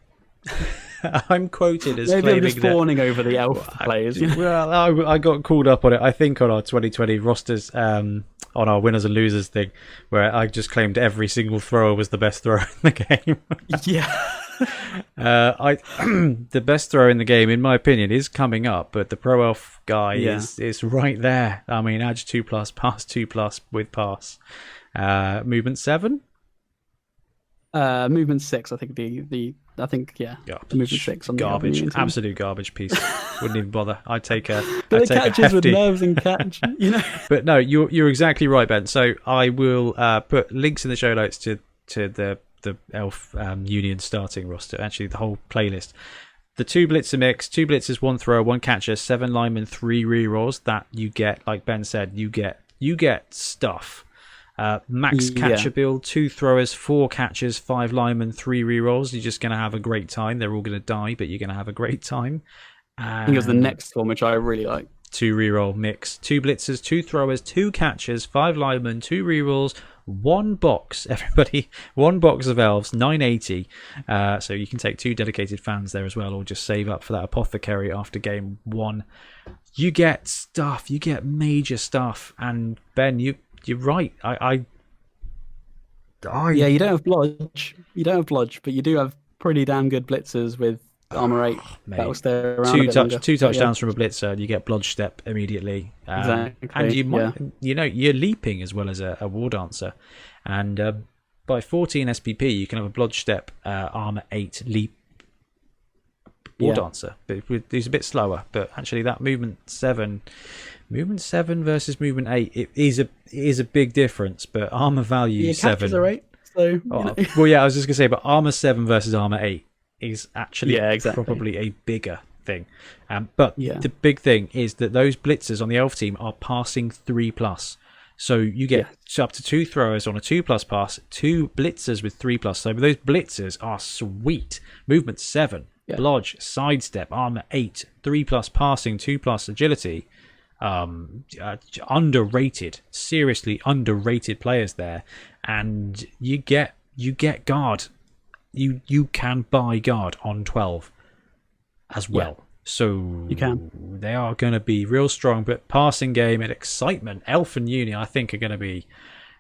quoted as maybe I'm just fawning over the elf players. Well, I got called up on it. I think on our 2020 rosters, on our winners and losers thing, where I just claimed every single thrower was the best thrower in the game. The best thrower in the game, in my opinion, is coming up, but the pro elf guy is right there. I mean, Edge 2+, pass 2+ with pass. Movement 7? Movement 6, I think movement 6 on garbage, the absolute garbage piece. Wouldn't even bother. I'd take a catches hefty... with nerves and catch, But no, you're exactly right, Ben. So I will put links in the show notes to the Elf Union starting roster. Actually, the whole playlist. The 2 blitzer mix, 2 blitzers, 1 thrower, 1 catcher, 7 linemen, 3 rerolls. That you get, like Ben said, you get stuff. Max catcher build, 2 throwers, 4 catchers, 5 linemen, 3 rerolls. You're just going to have a great time. They're all going to die, but you're going to have a great time. I think it was the next one, which I really like. 2 reroll mix, 2 blitzers, 2 throwers, 2 catchers, 5 linemen, 2 rerolls, 1 box, everybody, 1 box of elves, 980. So you can take 2 dedicated fans there as well, or just save up for that apothecary after game 1. You get stuff, you get major stuff, and Ben, you're right. Yeah, you don't have blodge, but you do have pretty damn good blitzers with armor 8. That will stay around. 2 touchdowns from a blitzer, and you get blodge step immediately. Exactly. And you might, you're leaping as well as a war dancer, and by 14 SPP, you can have a blodge step, armor 8 leap war dancer. But he's a bit slower, but actually that movement 7 versus movement 8, it is a big difference. But armor value 7. Catches are 8, so well, yeah, I was just gonna say, but armor 7 versus armor 8 is actually exactly. probably a bigger thing. But the big thing is that those blitzers on the elf team are passing 3+. So you get up to 2 throwers on a 2+ pass, 2 blitzers with 3+. So those blitzers are sweet. Movement 7, blodge, sidestep, armor 8, 3+ passing, 2+ agility. Underrated, seriously underrated players there, and you get guard. You can buy guard on 12 as well. So you can. They are going to be real strong, but passing game and excitement, Elf and Uni, I think, are going to be.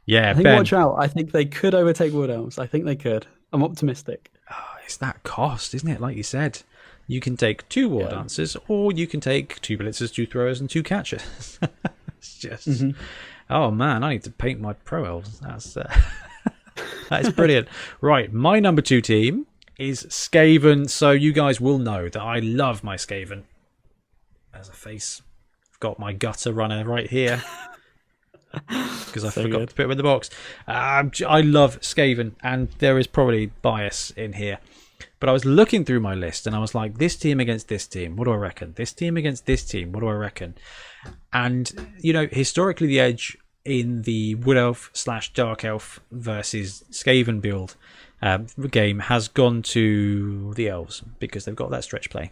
Yeah, I think Ben, watch out. I think they could overtake Wood Elves. I think they could. I'm optimistic. It's that cost, isn't it? Like you said, you can take 2 war dancers, or you can take 2 blitzers, 2 throwers, and 2 catchers. It's just, oh man, I need to paint my pro elves. That's that is brilliant. Right, my number 2 team is Skaven. So you guys will know that I love my Skaven. There's a face. I've got my gutter runner right here. Because I forgot to put him in the box. I love Skaven, and there is probably bias in here. But I was looking through my list, and I was like, this team against this team, what do I reckon? This team against this team, what do I reckon? And, historically the edge in the Wood Elf / Dark Elf versus Skaven build game has gone to the Elves, because they've got that stretch play.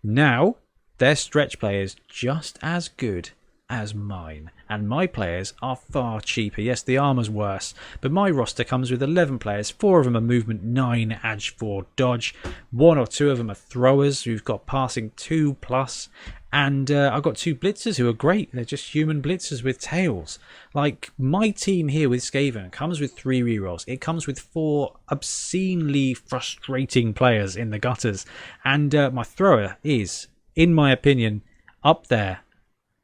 Now, their stretch play is just as good as mine, and my players are far cheaper. Yes, the armor's worse, but my roster comes with 11 players. 4 of them are movement 9, edge 4, dodge. 1 or 2 of them are throwers who've got passing 2+, and I've got 2 blitzers who are great. They're just human blitzers with tails. Like, my team here with Skaven comes with 3 rerolls. It comes with 4 obscenely frustrating players in the gutters, and my thrower is, in my opinion, up there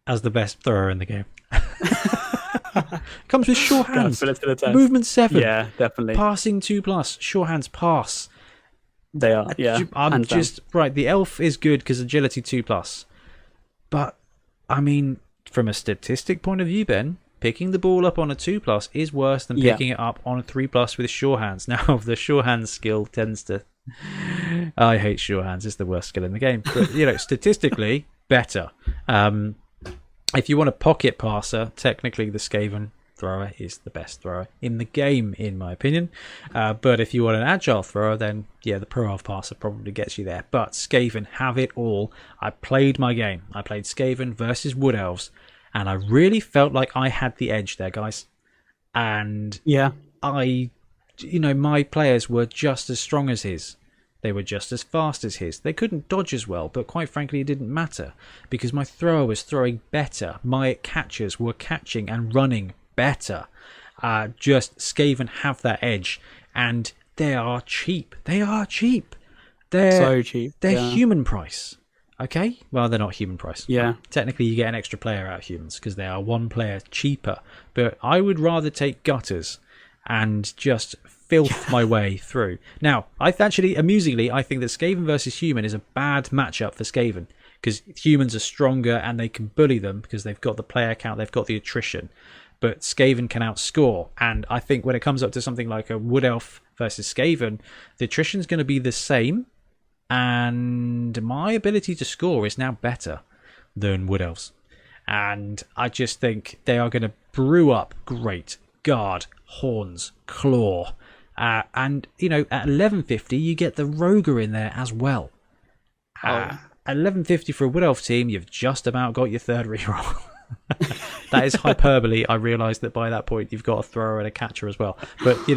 as the best thrower in the game. Comes with sure hands, movement 7, yeah, definitely, passing 2+, sure hands pass. They are, I'm just right. The elf is good because agility 2+, but I mean, from a statistic point of view, Ben, picking the ball up on a 2+ is worse than picking it up on a 3+ with sure hands. Now, the sure hands skill tends to. I hate sure hands. It's the worst skill in the game, but statistically better. If you want a pocket passer, technically the Skaven thrower is the best thrower in the game, in my opinion. But if you want an agile thrower, then the Pro Elf passer probably gets you there. But Skaven have it all. I played my game. I played Skaven versus Wood Elves, and I really felt like I had the edge there, guys. And my players were just as strong as his. They were just as fast as his. They couldn't dodge as well, but quite frankly, it didn't matter because my thrower was throwing better. My catchers were catching and running better. Just Skaven have that edge, and they are cheap. They are cheap. They're so cheap. They're human price. Okay, well, they're not human price. Yeah. Technically, you get an extra player out of humans because they are one player cheaper. But I would rather take gutters and just filth my way through. Now, amusingly, I think that Skaven versus human is a bad matchup for Skaven because humans are stronger and they can bully them because they've got the player count, they've got the attrition. But Skaven can outscore. And I think when it comes up to something like a Wood Elf versus Skaven, the attrition's going to be the same. And my ability to score is now better than Wood Elves. And I just think they are going to brew up great guard, horns, claw. And, at 1150, you get the Roger in there as well. At 1150 for a Wood Elf team, you've just about got your third reroll. That is hyperbole. I realise that by that point, you've got a thrower and a catcher as well. But,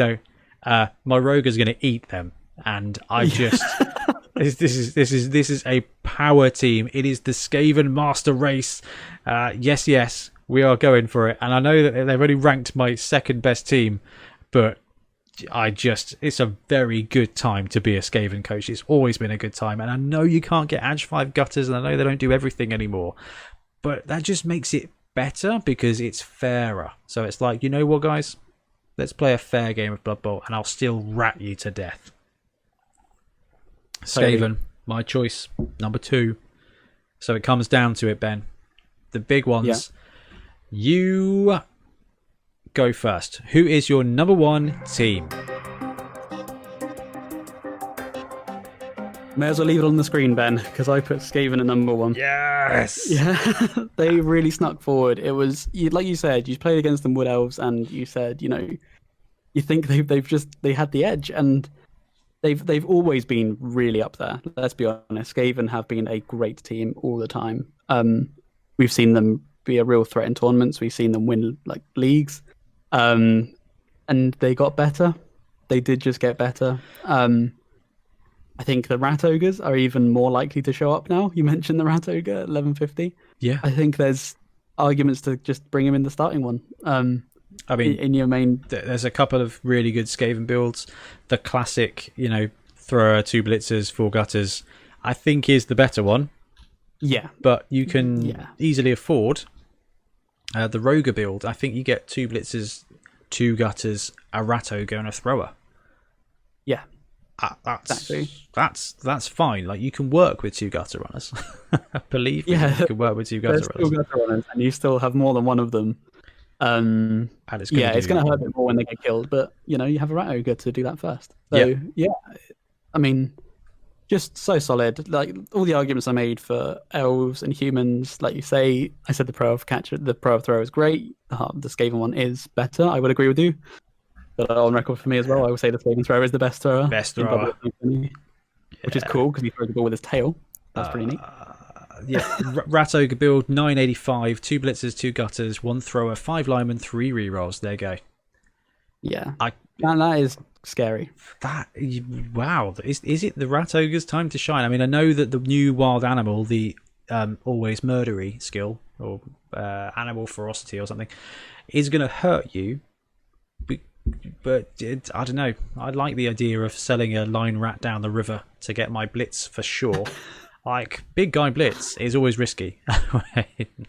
my Roger's going to eat them. And I just... This is a power team. It is the Skaven Master Race. Yes, we are going for it. And I know that they've only ranked my second best team, but it's a very good time to be a Skaven coach. It's always been a good time. And I know you can't get Edge 5 gutters, and I know they don't do everything anymore, but that just makes it better because it's fairer. So it's like, you know what, guys? Let's play a fair game of Blood Bowl, and I'll still rat you to death. Skaven, my choice, number 2. So it comes down to it, Ben. The big ones. Yeah. You go first. Who is your number 1 team? May as well leave it on the screen, Ben, because I put Skaven at number 1. Yes! Yeah, they really snuck forward. It was, like you said, you played against them Wood Elves, and you said, you think they had the edge, and they've always been really up there. Let's be honest. Skaven have been a great team all the time. We've seen them be a real threat in tournaments. We've seen them win leagues, and they got better. They did just get better. I think the Rat Ogres are even more likely to show up now. You mentioned the Rat Ogre at 1150. Yeah, I think there's arguments to just bring him in the starting one. I mean, in your main, there's a couple of really good Skaven builds. The classic, thrower, 2 blitzers, 4 gutters, I think is the better one. Yeah, but you can easily afford the Roger build. I think you get 2 blitzers, 2 gutters, a rat ogre, and a thrower. Yeah, that's fine. Like, you can work with 2 gutter runners. Believe me, you can work with 2 gutter runners. 2 gutter runners, and you still have more than one of them. And it's going to hurt a bit more when they get killed, but you have a rat ogre to do that first. So I mean, just so solid. Like, all the arguments I made for elves and humans, like you say, I said the pro of thrower is great. The Skaven one is better. I would agree with you. But on record for me as well, I would say the Skaven thrower is the best thrower. Which is cool because he throws the ball with his tail. That's pretty neat. Rat Ogre build, 985, 2 blitzers, 2 gutters, 1 thrower, 5 linemen, 3 rerolls. There you go. Yeah. That is scary. Wow. Is it the Rat Ogre's time to shine? I mean, I know that the new wild animal, the always murdery skill, or animal ferocity or something, is going to hurt you. But I don't know. I like the idea of selling a line rat down the river to get my blitz for sure. Like, big guy blitz is always risky.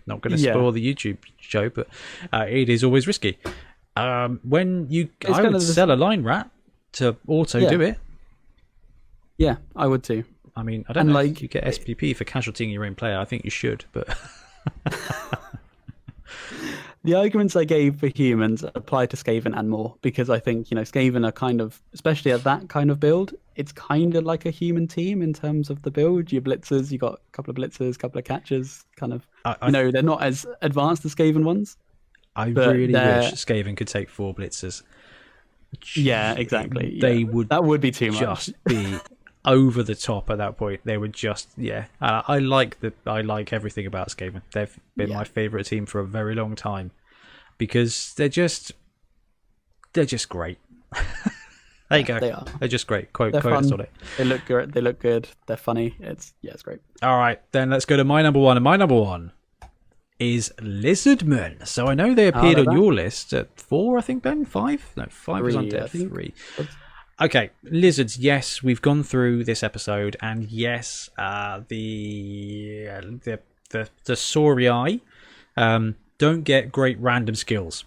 Not going to spoil the YouTube show, but it is always risky. I would sell a line rat to auto do it. Yeah, I would too. I mean, I don't know if you get SPP for casualtying your own player. I think you should, but... The arguments I gave for humans apply to Skaven and more, because I think, Skaven are kind of, especially at that kind of build, it's kind of like a human team in terms of the build. Your blitzers, you got a couple of blitzers, a couple of catchers, kind of, they're not as advanced as Skaven ones. I really wish Skaven could take 4 blitzers. Yeah, exactly. That would be too much. Just be over the top at that point. They would just, I like everything about Skaven. They've been my favourite team for a very long time because they're just great. There you go. They are. They're just great. Quote fun. on it. They look good. They look good. They're funny. It's great. All right, then let's go to my number 1. And my number 1 is Lizardmen. So I know they appeared on your list at 4, I think, Ben? 5? No, 5 was on death. 3. Okay, lizards. Yes, we've gone through this episode, and yes, the Saurii don't get great random skills.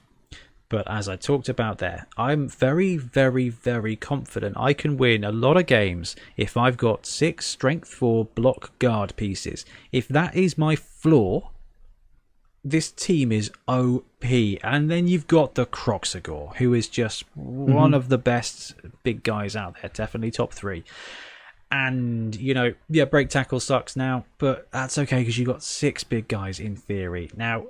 But as I talked about there, I'm very, very, very confident I can win a lot of games if I've got 6 strength 4 block guard pieces. If that is my floor, this team is OP. And then you've got the Croxagore, who is just one of the best big guys out there, definitely top 3. And, break tackle sucks now, but that's okay because you've got 6 big guys in theory. Now,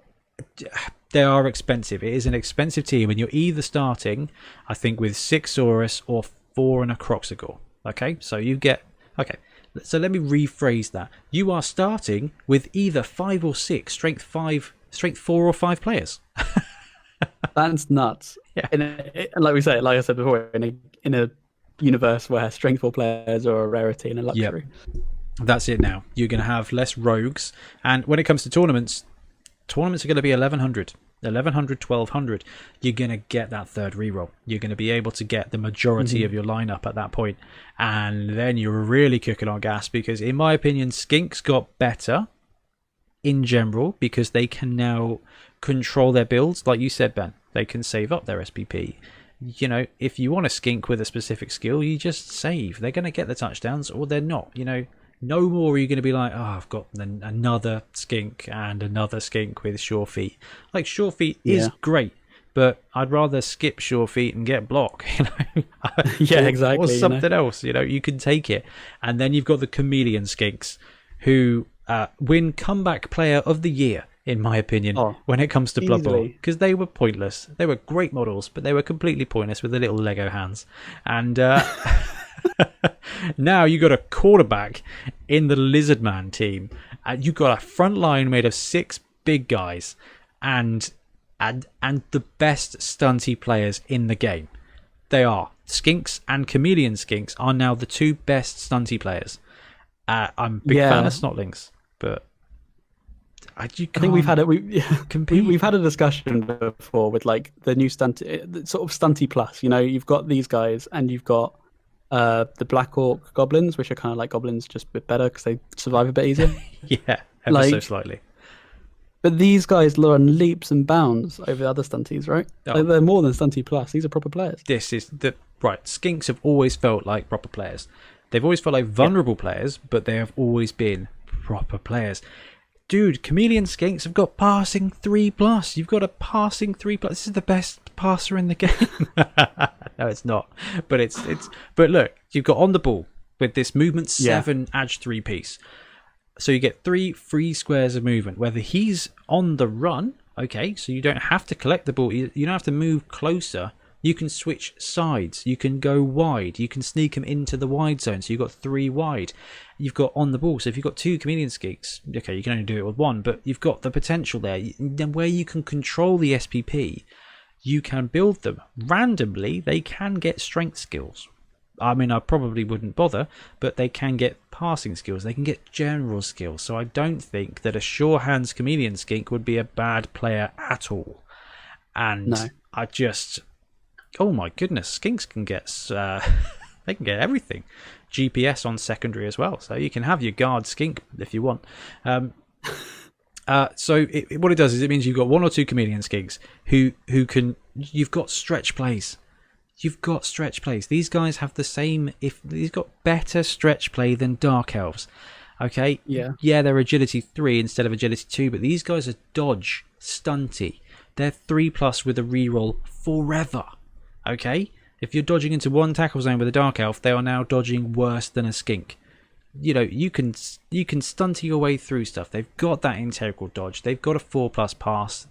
they are expensive. It is an expensive team, and you're either starting, I think, with 6 Saurus or 4 and a Croxagore. Okay, so you get... Okay, so let me rephrase that. You are starting with either 5 or 6, strength 4 or 5 players. That's nuts. Yeah. Like I said before, in a universe where strength 4 players are a rarity and a luxury. Yep. That's it now. You're going to have less rogues, and when it comes to tournaments are going to be 1100, 1200. You're going to get that third reroll. You're going to be able to get the majority of your lineup at that point, and then you're really cooking on gas, because in my opinion, Skinks got better in general because they can now control their builds. Like you said, Ben, they can save up their SPP. If you want a skink with a specific skill, you just save. They're going to get the touchdowns, or they're not. No more are you going to be like, I've got another skink and another skink with sure feet. Like, sure feet is great, but I'd rather skip sure feet and get block, Yeah, exactly. Or something else, you can take it. And then you've got the chameleon skinks, who win comeback player of the year, in my opinion, when it comes to Blood Bowl, because they were pointless. They were great models, but they were completely pointless with the little Lego hands. And now you got a quarterback in the Lizardman team. You got a front line made of 6 big guys, and the best stunty players in the game. They are Skinks and Chameleon Skinks are now the 2 best stunty players. I'm a big fan of Snotlings, but I think we've had a discussion before with like the new stunty, sort of stunty plus. You've got these guys, and you've got the Black Orc goblins, which are kind of like goblins, just a bit better because they survive a bit easier. Yeah, ever so slightly. But these guys run leaps and bounds over the other stunties, right? Oh. They're more than stunty plus. These are proper players. This is right. Skinks have always felt like proper players. They've always felt like vulnerable players, but they have always been proper players. Dude, Chameleon Skinks have got passing 3+. You've got a passing 3+. This is the best passer in the game. No, it's not. But but look, you've got on the ball with this movement 7 edge 3 piece. So you get 3 free squares of movement. Whether he's on the run, okay, so you don't have to collect the ball. You don't have to move closer. You can switch sides. You can go wide. You can sneak him into the wide zone. So you've got 3 wide. You've got on the ball. So if you've got 2 Chameleon Skinks, okay, you can only do it with 1, but you've got the potential there. Then where you can control the SPP, you can build them. Randomly, they can get strength skills. I mean, I probably wouldn't bother, but they can get passing skills. They can get general skills. So I don't think that a sure hands Chameleon Skink would be a bad player at all. And no. I just... Oh my goodness, Skinks can get they can get everything. GPS on secondary as well, so you can have your guard skink if you want. So what it does is it means you've got 1 or 2 Chameleon Skinks who can. You've got stretch plays. These guys have the same. He's got better stretch play than Dark Elves. Okay. Yeah. They're agility 3 instead of agility 2, but these guys are dodge stunty. They're 3+ with a reroll forever. Okay, if you're dodging into 1 tackle zone with a Dark Elf, they are now dodging worse than a skink. You can stunt your way through stuff. They've got that integral dodge. They've got a 4+ pass.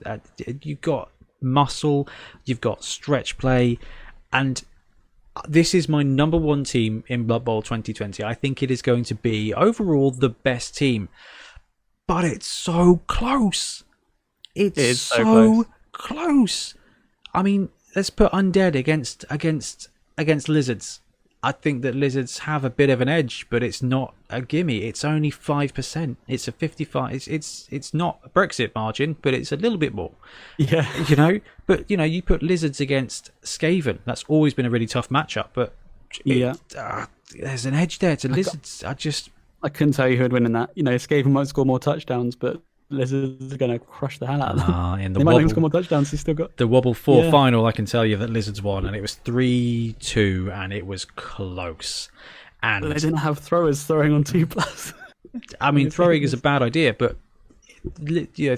You've got muscle. You've got stretch play, and this is my number 1 team in Blood Bowl 2020. I think it is going to be overall the best team, but it's so close. It's so close. I mean, let's put undead against lizards. I think that lizards have a bit of an edge, but it's not a gimme. It's only 5%. It's a 55. It's not a Brexit margin, but it's a little bit more. Yeah. But you put lizards against Skaven. That's always been a really tough matchup. But there's an edge there to Lizards. I couldn't tell you who would win in that. Skaven might score more touchdowns, but Lizards are going to crush the hell out of them. They might not even score more touchdowns. He's still got the Wobble 4 final. I can tell you that Lizards won, and it was 3-2, and it was close. And they didn't have throwers throwing on 2+. I mean, throwing is a bad idea, but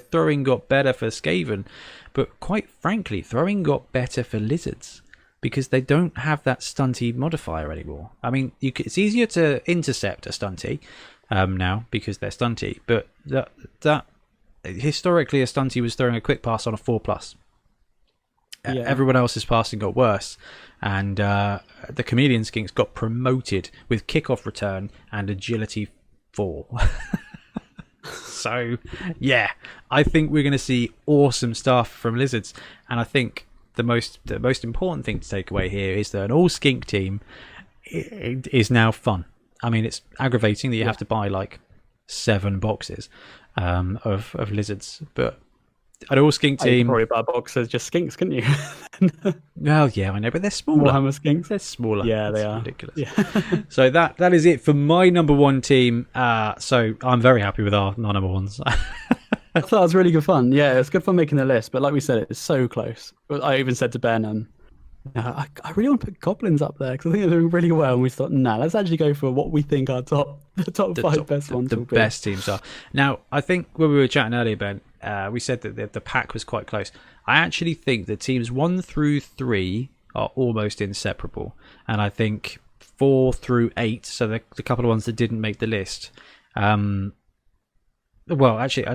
throwing got better for Skaven. But quite frankly, throwing got better for Lizards because they don't have that stunty modifier anymore. I mean, it's easier to intercept a stunty now because they're stunty, but that historically a stunty was throwing a quick pass on a 4+. Everyone else's passing got worse, and the Chameleon Skinks got promoted with kickoff return and agility 4. So I think we're going to see awesome stuff from Lizards, and I think the most important thing to take away here is that an all skink team is now fun. I mean, it's aggravating that you have to buy like 7 boxes of Lizards, but an all skink team. You could probably buy boxes just skinks, couldn't you? Well, yeah, I know, but they're smaller. Warhammer skinks. They're smaller. Yeah, they are ridiculous. Yeah. So that is it for my number 1 team. So I'm very happy with our number ones. I thought it was really good fun. Yeah, it's good fun making the list, but like we said, it's so close. I even said to Ben, I really want to put goblins up there because I think they're doing really well. And we thought, let's actually go for what we think our top 5 best ones will be. The best teams are. Now, I think when we were chatting earlier, Ben, we said that the pack was quite close. I actually think that teams 1 through 3 are almost inseparable, and I think 4 through 8, so the couple of ones that didn't make the list. Well, actually,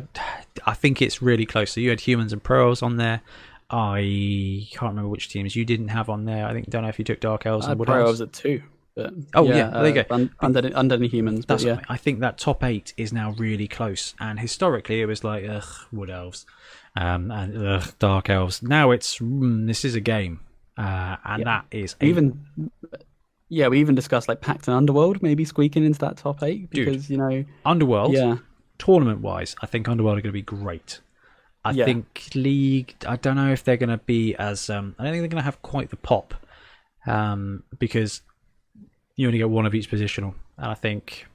I think it's really close. So you had humans and pro elves on there. I can't remember which teams you didn't have on there. Don't know if you took dark elves and wood elves. Pro elves at 2. But there you go. Under humans. That's I think that top 8 is now really close. And historically, it was like wood elves and dark elves. Now it's this is a game, and that is we even discussed like Pact and Underworld maybe squeaking into that top 8 because Underworld. Yeah. Tournament wise, I think Underworld are going to be great. I think League, I don't know if they're going to be as I don't think they're going to have quite the pop because you only get one of each positional, and I think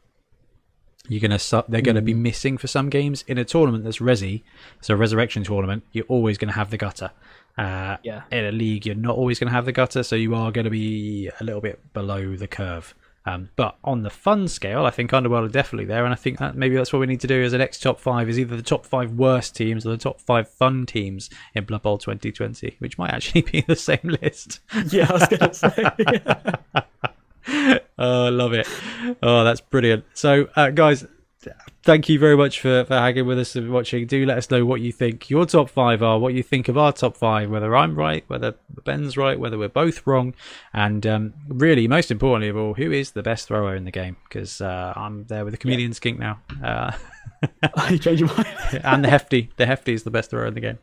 they're going to be missing for some games. In a tournament that's Resi, so a Resurrection tournament, you're always going to have the gutter. In a league, you're not always going to have the gutter, so you are going to be a little bit below the curve. But on the fun scale, I think Underworld are definitely there, and I think that maybe that's what we need to do as an next top 5 is either the top 5 worst teams or the top 5 fun teams in Blood Bowl 2020, which might actually be the same list. Yeah, I was going to say. Oh, I love it. Oh, that's brilliant. So, guys, thank you very much for hanging with us and watching. Do let us know what you think your top 5 are, what you think of our top 5, whether I'm right, whether Ben's right, whether we're both wrong, and really, most importantly of all, who is the best thrower in the game? Because I'm there with the Chameleon Skink now. You change your mind. And the Hefty. The Hefty is the best thrower in the game.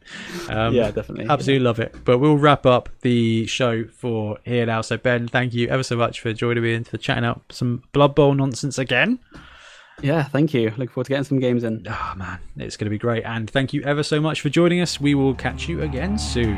Yeah, definitely. Absolutely love it. But we'll wrap up the show for here now. So, Ben, thank you ever so much for joining me and for chatting out some Blood Bowl nonsense again. Yeah, thank you. Looking forward to getting some games in. Oh, man, it's going to be great. And thank you ever so much for joining us. We will catch you again soon.